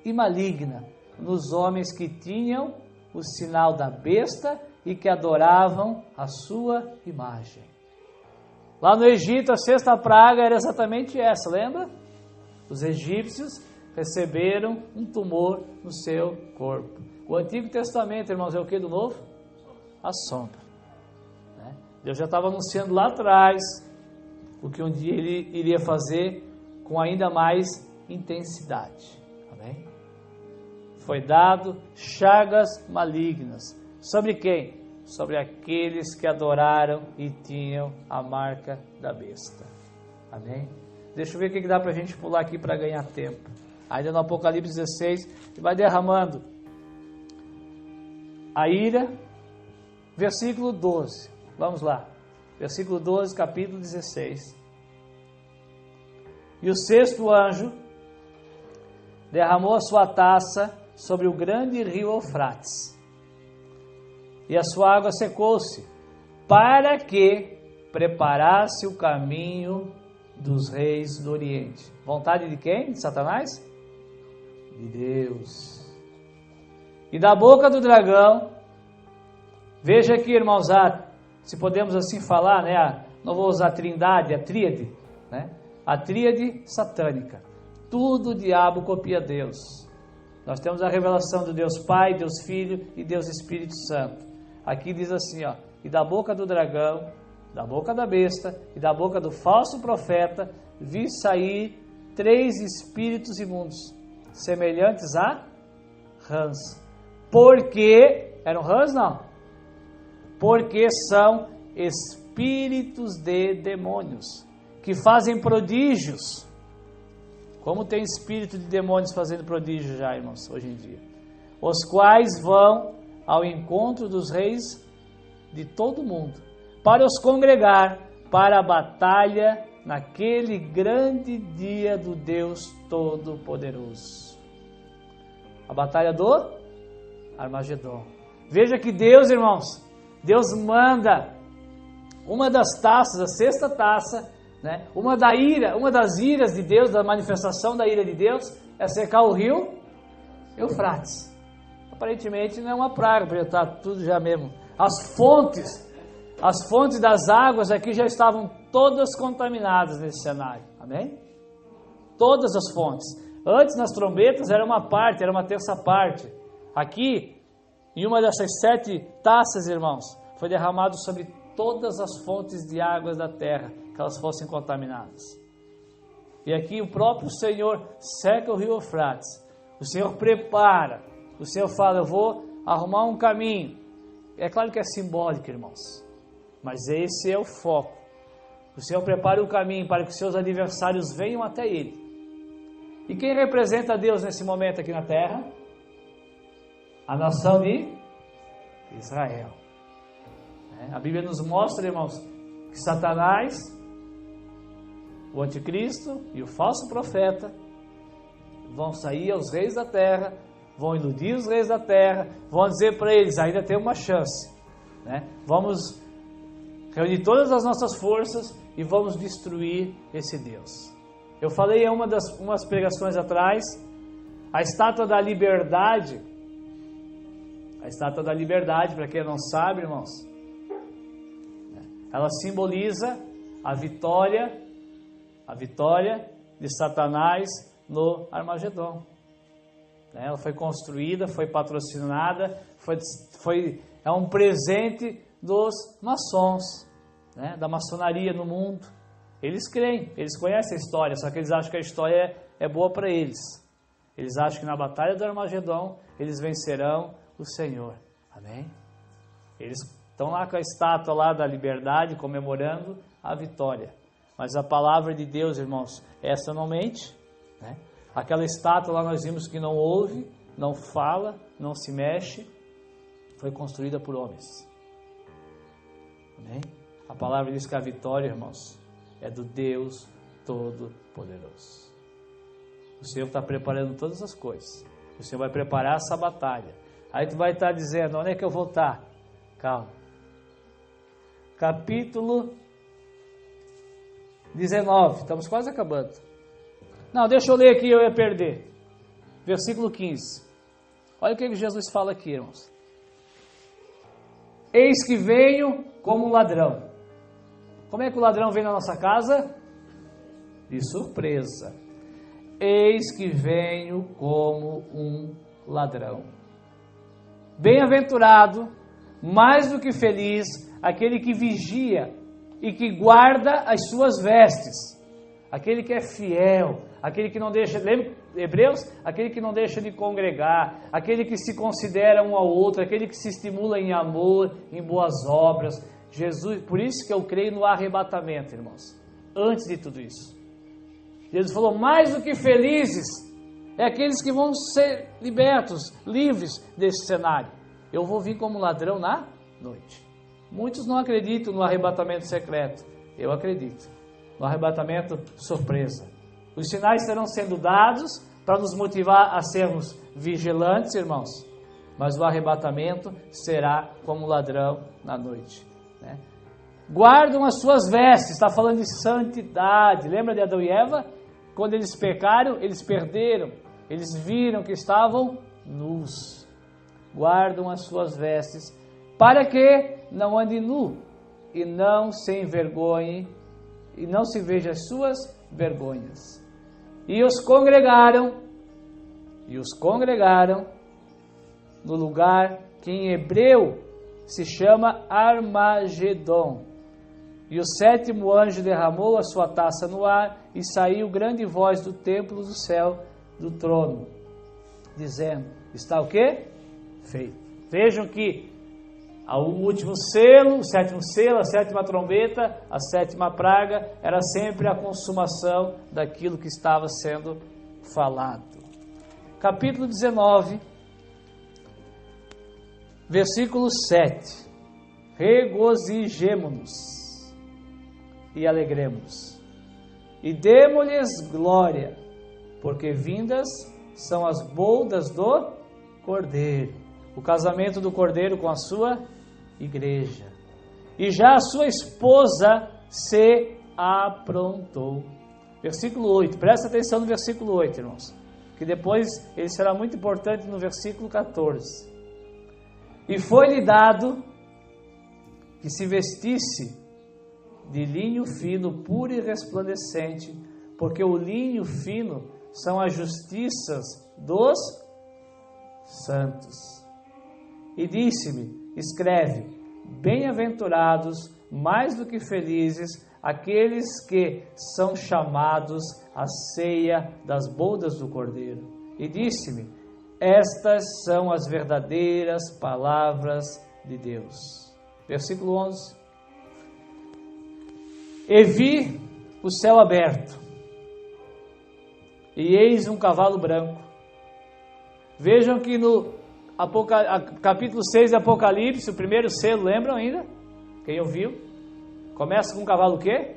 e maligna nos homens que tinham o sinal da besta e que adoravam a sua imagem. Lá no Egito, a 6ª praga era exatamente essa, lembra? Os egípcios receberam um tumor no seu corpo. O Antigo Testamento, irmãos, é o que do Novo? A sombra. Deus já estava anunciando lá atrás o que um dia Ele iria fazer com ainda mais intensidade. Amém? Foi dado chagas malignas. Sobre quem? Sobre aqueles que adoraram e tinham a marca da besta. Amém? Deixa eu ver o que dá para a gente pular aqui para ganhar tempo. Ainda no Apocalipse 16, ele vai derramando a ira. Versículo 12. Vamos lá, versículo 12, capítulo 16. E o 6º anjo derramou a sua taça sobre o grande rio Eufrates, e a sua água secou-se, para que preparasse o caminho dos reis do Oriente. Vontade de quem? De Satanás? De Deus. E da boca do dragão, veja aqui, irmãos, se podemos assim falar, né? Não vou usar trindade, a tríade, né? A tríade satânica. Tudo o diabo copia Deus. Nós temos a revelação do Deus Pai, Deus Filho e Deus Espírito Santo. Aqui diz assim, ó: e da boca do dragão, da boca da besta e da boca do falso profeta vi sair 3 espíritos imundos, semelhantes a rãs. Porque eram rãs, não? Porque são espíritos de demônios, que fazem prodígios. Como tem espírito de demônios fazendo prodígios já, irmãos, hoje em dia. Os quais vão ao encontro dos reis de todo o mundo, para os congregar para a batalha naquele grande dia do Deus Todo-Poderoso. A batalha do Armagedon. Veja que Deus, irmãos, Deus manda uma das taças, a 6ª taça, né? Uma das iras de Deus, da manifestação da ira de Deus, é secar o rio Eufrates. Aparentemente não é uma praga, porque está tudo já mesmo. As fontes das águas aqui já estavam todas contaminadas nesse cenário. Amém? Todas as fontes. Antes nas trombetas era uma parte, era uma terça parte. Aqui, em uma dessas 7 taças, irmãos, foi derramado sobre todas as fontes de águas da terra, que elas fossem contaminadas. E aqui o próprio Senhor seca o rio Eufrates. O Senhor prepara. O Senhor fala: eu vou arrumar um caminho. É claro que é simbólico, irmãos, mas esse é o foco. O Senhor prepara o caminho para que os seus adversários venham até Ele. E quem representa Deus nesse momento aqui na terra? A nação de Israel. A Bíblia nos mostra, irmãos, que Satanás, o anticristo e o falso profeta vão sair aos reis da terra, vão iludir os reis da terra, vão dizer para eles: ainda tem uma chance, né? Vamos reunir todas as nossas forças e vamos destruir esse Deus. Eu falei em umas pregações atrás, a estátua da liberdade. A estátua da liberdade, para quem não sabe, irmãos, ela simboliza a vitória de Satanás no Armagedon. Ela foi construída, foi patrocinada, é um presente dos maçons, né, da maçonaria no mundo. Eles creem, eles conhecem a história, só que eles acham que a história é boa para eles. Eles acham que na batalha do Armagedon eles vencerão o Senhor. Amém? Eles estão lá com a estátua lá da liberdade, comemorando a vitória. Mas a palavra de Deus, irmãos, essa não mente, né? Aquela estátua lá nós vimos que não ouve, não fala, não se mexe, foi construída por homens. Amém? A palavra diz que a vitória, irmãos, é do Deus Todo-Poderoso. O Senhor está preparando todas as coisas. O Senhor vai preparar essa batalha. Aí tu vai estar dizendo, onde é que eu vou estar? Calma. Capítulo 19. Estamos quase acabando. Não, deixa eu ler aqui, eu ia perder. Versículo 15. Olha o que Jesus fala aqui, irmãos. Eis que venho como um ladrão. Como é que o ladrão vem na nossa casa? De surpresa. Eis que venho como um ladrão. Bem-aventurado, mais do que feliz, aquele que vigia e que guarda as suas vestes. Aquele que é fiel, aquele que não deixa, lembra Hebreus? Aquele que não deixa de congregar, aquele que se considera um ao outro, aquele que se estimula em amor, em boas obras. Jesus, por isso que eu creio no arrebatamento, irmãos. Antes de tudo isso, Jesus falou, mais do que felizes, é aqueles que vão ser libertos, livres desse cenário. Eu vou vir como ladrão na noite. Muitos não acreditam no arrebatamento secreto. Eu acredito. No arrebatamento surpresa. Os sinais estarão sendo dados para nos motivar a sermos vigilantes, irmãos. Mas o arrebatamento será como ladrão na noite, né? Guardam as suas vestes. Está falando de santidade. Lembra de Adão e Eva? Quando eles pecaram, eles perderam. Eles viram que estavam nus. Guardam as suas vestes, para que não ande nu e não se envergonhe, e não se veja as suas vergonhas. E os congregaram no lugar que em hebreu se chama Armagedon. E o sétimo anjo derramou a sua taça no ar, e saiu grande voz do templo do céu, do trono, dizendo, está o quê? Feito. Vejam que o último selo, o sétimo selo, a sétima trombeta, a sétima praga, era sempre a consumação daquilo que estava sendo falado. Capítulo 19, versículo 7. Regozijemo-nos e alegremos, e demo-lhes glória, porque vindas são as bodas do Cordeiro, o casamento do Cordeiro com a sua igreja. E já a sua esposa se aprontou. Versículo 8, presta atenção no versículo 8, irmãos, que depois ele será muito importante no versículo 14. E foi-lhe dado que se vestisse de linho fino, puro e resplandecente, porque o linho fino são as justiças dos santos. E disse-me, escreve, bem-aventurados, mais do que felizes, aqueles que são chamados à ceia das bodas do Cordeiro. E disse-me, estas são as verdadeiras palavras de Deus. Versículo 11. E vi o céu aberto, e eis um cavalo branco. Vejam que no capítulo 6 de Apocalipse, o primeiro selo, lembram ainda? Quem ouviu? Começa com um cavalo o quê?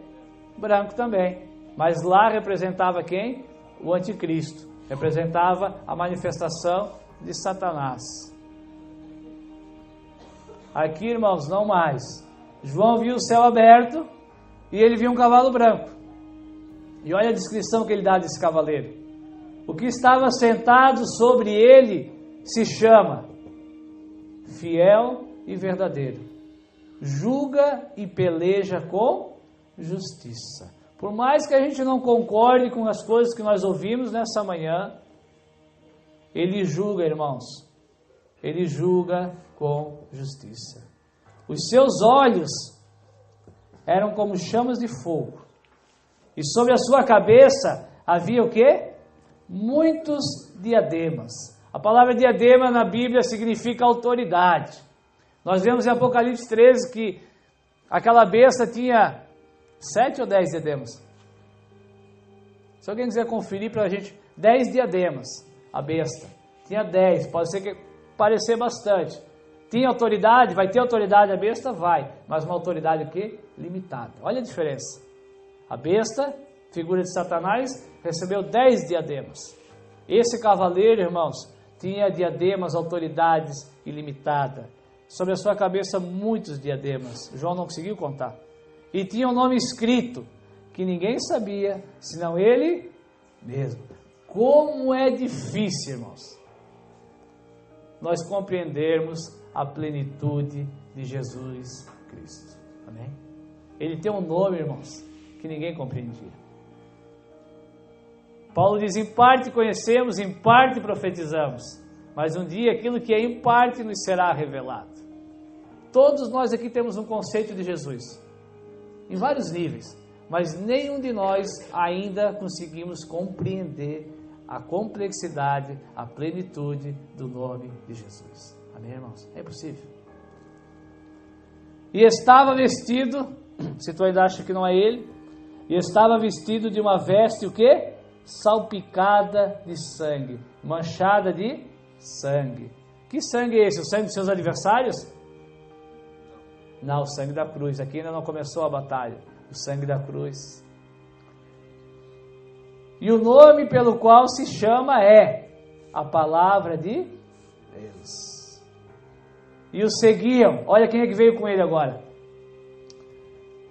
Branco também. Mas lá representava quem? O anticristo. Representava a manifestação de Satanás. Aqui, irmãos, não mais. João viu o céu aberto e ele viu um cavalo branco. E olha a descrição que ele dá desse cavaleiro. O que estava sentado sobre ele se chama Fiel e Verdadeiro. Julga e peleja com justiça. Por mais que a gente não concorde com as coisas que nós ouvimos nessa manhã, ele julga, irmãos. Ele julga com justiça. Os seus olhos eram como chamas de fogo. E sobre a sua cabeça havia o quê? muitos diademas. A palavra diadema na Bíblia significa autoridade. Nós vemos em Apocalipse 13 que aquela besta tinha 7 ou 10 diademas. Se alguém quiser conferir para a gente, 10 diademas, a besta. Tinha 10, pode ser que parecer bastante. Tinha autoridade, vai ter autoridade a besta? Vai, mas uma autoridade o quê? Limitada. Olha a diferença. A besta, figura de Satanás, recebeu 10 diademas. Esse cavaleiro, irmãos, tinha diademas, autoridades ilimitada. Sobre a sua cabeça, muitos diademas. João não conseguiu contar. E tinha um nome escrito, que ninguém sabia, senão ele mesmo. Como é difícil, irmãos, nós compreendermos a plenitude de Jesus Cristo. Amém? Ele tem um nome, irmãos, que ninguém compreendia. Paulo diz, em parte conhecemos, em parte profetizamos, mas um dia aquilo que é em parte nos será revelado. Todos nós aqui temos um conceito de Jesus, em vários níveis, mas nenhum de nós ainda conseguimos compreender a complexidade, a plenitude do nome de Jesus. Amém, irmãos? É impossível. E estava vestido, se tu ainda acha que não é ele, e estava vestido de uma veste, o quê? Salpicada de sangue, manchada de sangue. Que sangue é esse? O sangue dos seus adversários? Não, o sangue da cruz. Aqui ainda não começou a batalha. O sangue da cruz. E o nome pelo qual se chama é a palavra de Deus. E o seguiam. Olha quem é que veio com ele agora.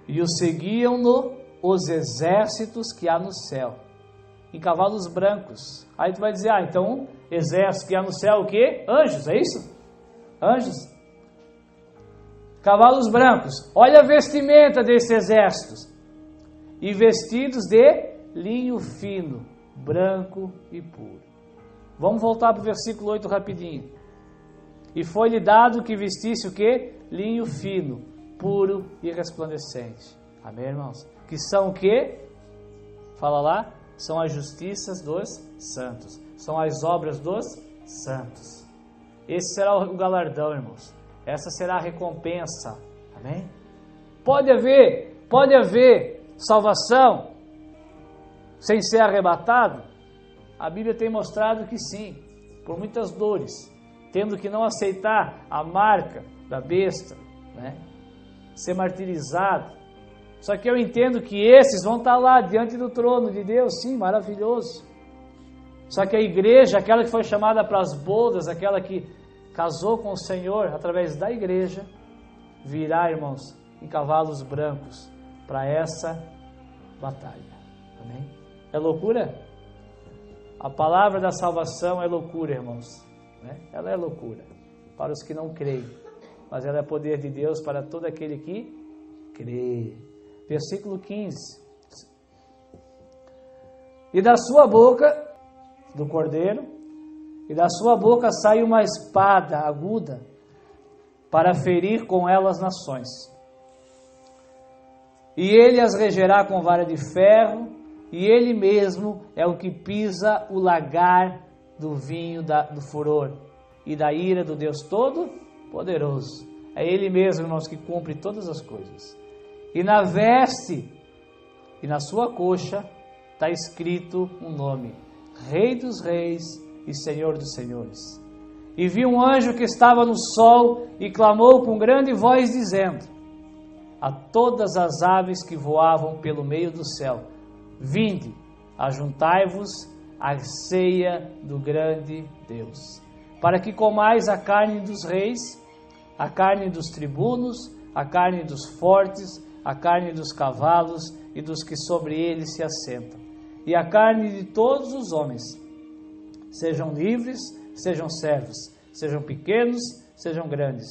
E o seguiam-no os exércitos que há no céu, em cavalos brancos. Aí tu vai dizer, então, exército que há no céu o quê? Anjos, é isso? Anjos. Cavalos brancos. Olha a vestimenta desses exércitos. E vestidos de linho fino, branco e puro. Vamos voltar para o versículo 8 rapidinho. E foi-lhe dado que vestisse o quê? Linho fino, puro e resplandecente. Amém, irmãos? Que são o quê? Fala lá. São as justiças dos santos. São as obras dos santos. Esse será o galardão, irmãos. Essa será a recompensa. Amém? Pode haver salvação sem ser arrebatado? A Bíblia tem mostrado que sim, por muitas dores, tendo que não aceitar a marca da besta, né? Ser martirizado. Só que eu entendo que esses vão estar lá diante do trono de Deus, sim, maravilhoso. Só que a igreja, aquela que foi chamada para as bodas, aquela que casou com o Senhor através da igreja, virá, irmãos, em cavalos brancos para essa batalha. Amém? É loucura? A palavra da salvação é loucura, irmãos. Né? Ela é loucura para os que não creem, mas ela é poder de Deus para todo aquele que crê. Versículo 15. E da sua boca, do cordeiro, e da sua boca sai uma espada aguda para ferir com ela as nações. E ele as regerá com vara de ferro, e ele mesmo é o que pisa o lagar do vinho do furor e da ira do Deus Todo-Poderoso. É ele mesmo, irmãos, que cumpre todas as coisas. E na veste e na sua coxa está escrito um nome: Rei dos Reis e Senhor dos Senhores. E vi um anjo que estava no sol e clamou com grande voz, dizendo a todas as aves que voavam pelo meio do céu: vinde, ajuntai-vos à ceia do grande Deus, para que comais a carne dos reis, a carne dos tribunos, a carne dos fortes, a carne dos cavalos e dos que sobre eles se assentam, e a carne de todos os homens, sejam livres, sejam servos, sejam pequenos, sejam grandes.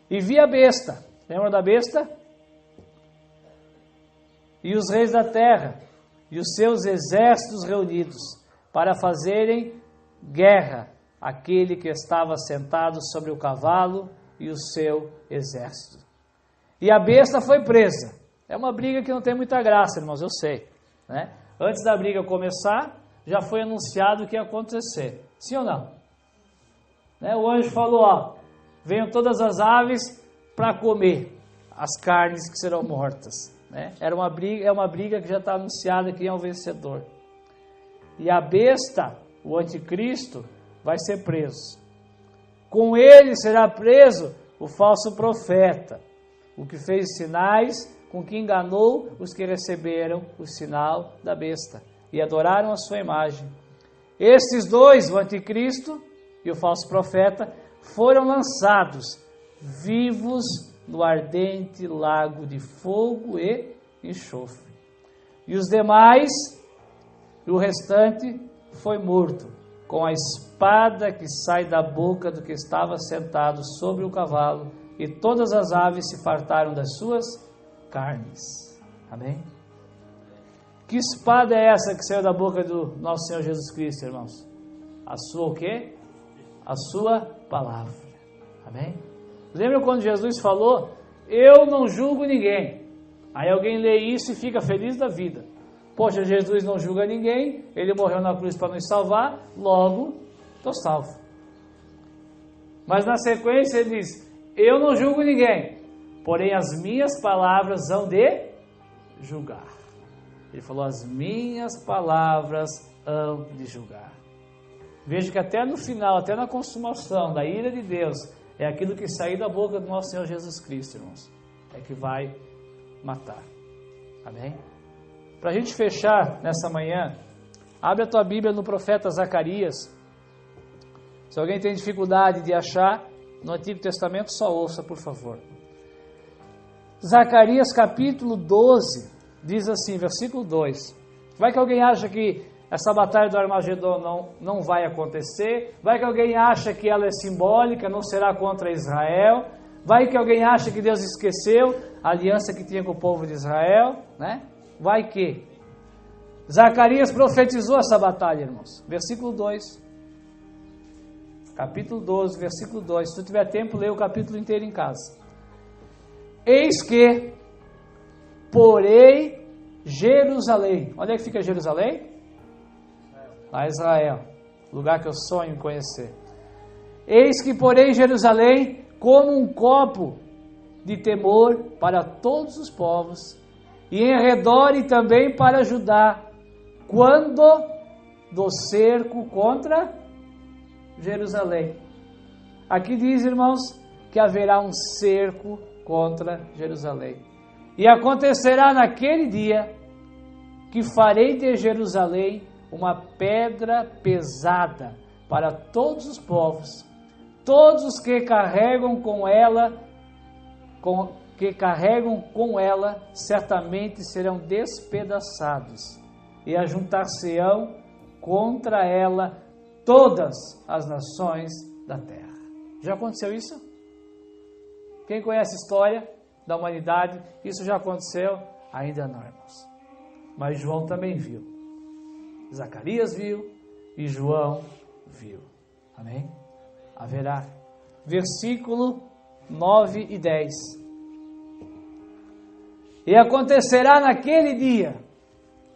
E vi a besta, lembra da besta? E os reis da terra, e os seus exércitos reunidos, para fazerem guerra àquele que estava sentado sobre o cavalo e o seu exército. E a besta foi presa. É uma briga que não tem muita graça, irmãos, eu sei, né? Antes da briga começar, já foi anunciado o que ia acontecer. Sim ou não? Né? O anjo falou, ó, venham todas as aves para comer as carnes que serão mortas. Né? É uma briga que já está anunciada, quem é o vencedor. E a besta, o anticristo, vai ser preso. Com ele será preso o falso profeta, o que fez sinais, com que enganou os que receberam o sinal da besta e adoraram a sua imagem. Estes dois, o anticristo e o falso profeta, foram lançados vivos no ardente lago de fogo e enxofre. E os demais, o restante, foi morto com a espada que sai da boca do que estava sentado sobre o cavalo, e todas as aves se fartaram das suas carnes. Amém? Que espada é essa que saiu da boca do nosso Senhor Jesus Cristo, irmãos? A sua o quê? A sua palavra. Amém? Lembra quando Jesus falou, eu não julgo ninguém? Aí alguém lê isso e fica feliz da vida. Poxa, Jesus não julga ninguém, ele morreu na cruz para nos salvar, logo, estou salvo. Mas na sequência ele diz, eu não julgo ninguém, porém as minhas palavras hão de julgar. Ele falou, as minhas palavras hão de julgar. Veja que até no final, até na consumação da ira de Deus, é aquilo que sair da boca do nosso Senhor Jesus Cristo, irmãos, é que vai matar. Amém? Para a gente fechar nessa manhã, abre a tua Bíblia no profeta Zacarias. Se alguém tem dificuldade de achar no Antigo Testamento, só ouça, por favor. Zacarias capítulo 12, diz assim, versículo 2. Vai que alguém acha que essa batalha do Armagedon não vai acontecer, vai que alguém acha que ela é simbólica, não será contra Israel, vai que alguém acha que Deus esqueceu a aliança que tinha com o povo de Israel, né? Vai que Zacarias profetizou essa batalha, irmãos. Versículo 2. Capítulo 12, versículo 2. Se tu tiver tempo, lê o capítulo inteiro em casa. Eis que porei Jerusalém. Onde é que fica Jerusalém? Lá em Israel. Lugar que eu sonho em conhecer. Eis que porei Jerusalém como um copo de temor para todos os povos, e em redor e também para Judá, quando do cerco contra Jerusalém. Aqui diz, irmãos, que haverá um cerco contra Jerusalém. E acontecerá naquele dia que farei de Jerusalém uma pedra pesada para todos os povos, todos os que carregam com ela certamente serão despedaçados, e ajuntar-se-ão contra ela todas as nações da terra. Já aconteceu isso? Quem conhece a história da humanidade, isso já aconteceu? Ainda não, irmãos. Mas João também viu. Zacarias viu e João viu. Amém? Haverá. Versículo 9 e 10. E acontecerá naquele dia.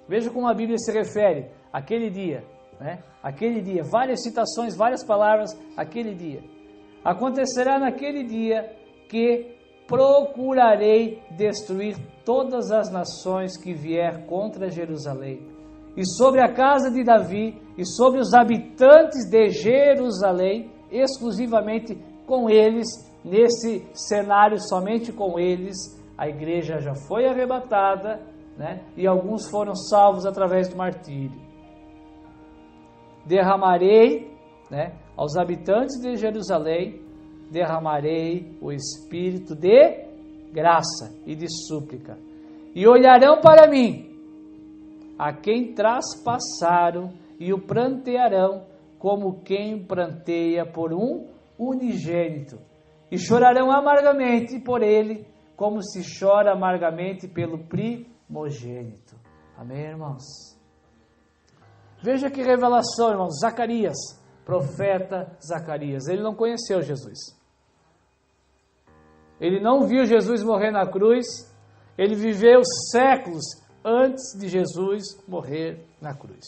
Veja como a Bíblia se refere. Aquele dia. Né? Aquele dia. Várias citações, várias palavras. Aquele dia. Acontecerá naquele dia que procurarei destruir todas as nações que vier contra Jerusalém. E sobre a casa de Davi e sobre os habitantes de Jerusalém, exclusivamente com eles, nesse cenário somente com eles, a igreja já foi arrebatada, né? E alguns foram salvos através do martírio. Derramarei, né, aos habitantes de Jerusalém, derramarei o espírito de graça e de súplica. E olharão para mim, a quem traspassaram, e o prantearão como quem pranteia por um unigênito. E chorarão amargamente por ele, como se chora amargamente pelo primogênito. Amém, irmãos? Veja que revelação, irmãos. Zacarias, profeta Zacarias, ele não conheceu Jesus. Ele não viu Jesus morrer na cruz. Ele viveu séculos antes de Jesus morrer na cruz.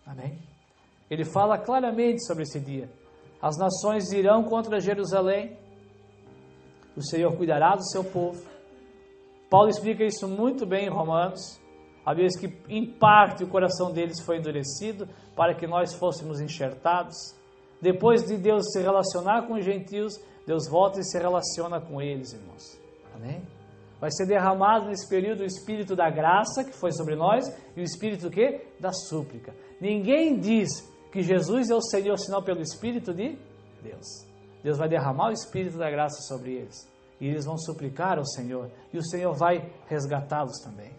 Amém? Ele fala claramente sobre esse dia. As nações irão contra Jerusalém. O Senhor cuidará do seu povo. Paulo explica isso muito bem em Romanos. A vez que em parte o coração deles foi endurecido para que nós fôssemos enxertados. Depois de Deus se relacionar com os gentios, Deus volta e se relaciona com eles, irmãos. Amém? Vai ser derramado nesse período o Espírito da graça, que foi sobre nós, e o Espírito o quê? Da súplica. Ninguém diz que Jesus é o Senhor, senão pelo Espírito de Deus. Deus vai derramar o Espírito da graça sobre eles. E eles vão suplicar ao Senhor. E o Senhor vai resgatá-los também.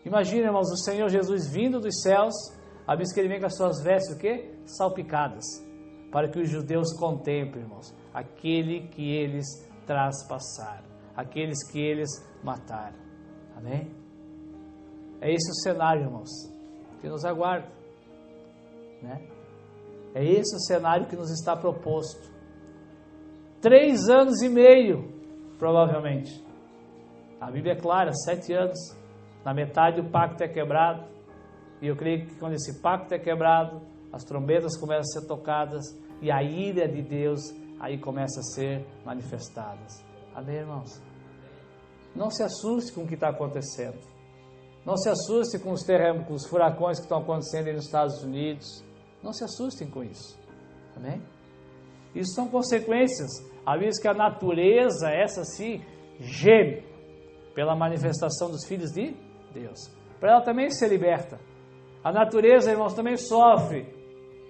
Imagina, irmãos, o Senhor Jesus vindo dos céus, a vez que Ele vem com as suas vestes, o quê? Salpicadas. Para que os judeus contemplem, irmãos, aquele que eles traspassaram. Aqueles que eles mataram. Amém? É esse o cenário, irmãos, que nos aguarda. Né? É esse o cenário que nos está proposto. 3 anos e meio, provavelmente. A Bíblia é clara, 7 anos. Na metade o pacto é quebrado. E eu creio que quando esse pacto é quebrado, as trombetas começam a ser tocadas e a ira de Deus aí começa a ser manifestada. Amém, irmãos? Não se assuste com o que está acontecendo. Não se assuste com os terremotos, com os furacões que estão acontecendo aí nos Estados Unidos. Não se assustem com isso. Amém? Isso são consequências. A vez que a natureza, essa sim, geme pela manifestação dos filhos de Deus. Para ela também ser liberta. A natureza, irmãos, também sofre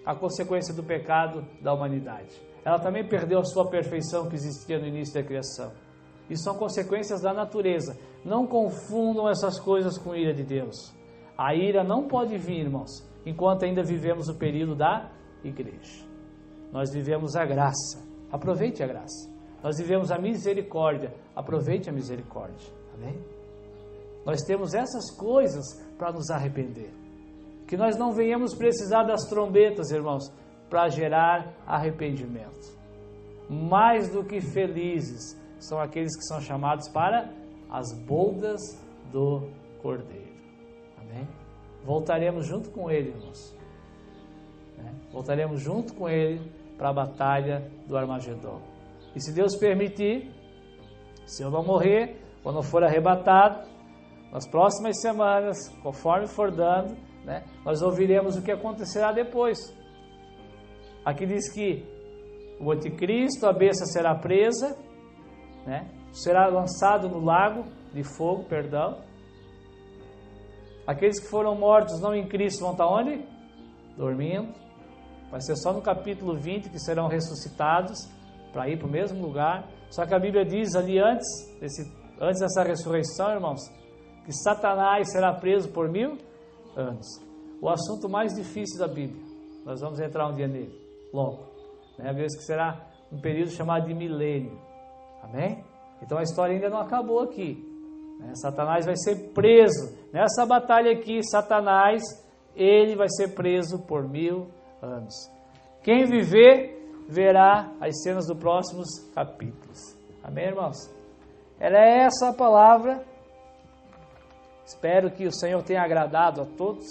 a consequência do pecado da humanidade. Ela também perdeu a sua perfeição que existia no início da criação. Isso são consequências da natureza. Não confundam essas coisas com a ira de Deus. A ira não pode vir, irmãos, enquanto ainda vivemos o período da igreja. Nós vivemos a graça. Aproveite a graça. Nós vivemos a misericórdia. Aproveite a misericórdia. Amém? Nós temos essas coisas para nos arrepender. Que nós não venhamos precisar das trombetas, irmãos, para gerar arrependimento. Mais do que felizes são aqueles que são chamados para as bodas do Cordeiro. Amém? Voltaremos junto com Ele, irmãos. Voltaremos junto com Ele para a batalha do Armagedon. E se Deus permitir, se eu não morrer, quando for arrebatado, nas próximas semanas, conforme for dando, nós ouviremos o que acontecerá depois. Aqui diz que o anticristo, a besta será presa, será lançado no lago de fogo, Aqueles que foram mortos não em Cristo vão estar onde? Dormindo. Vai ser só no capítulo 20 que serão ressuscitados para ir para o mesmo lugar. Só que a Bíblia diz ali antes dessa ressurreição, irmãos, que Satanás será preso por 1000 anos. O assunto mais difícil da Bíblia. Nós vamos entrar um dia nele, logo. A vez que será um período chamado de milênio. Amém? Então a história ainda não acabou aqui. Satanás vai ser preso. Nessa batalha aqui, Satanás, ele vai ser preso por 1000 anos. Quem viver, verá as cenas dos próximos capítulos. Amém, irmãos? Era essa a palavra. Espero que o Senhor tenha agradado a todos.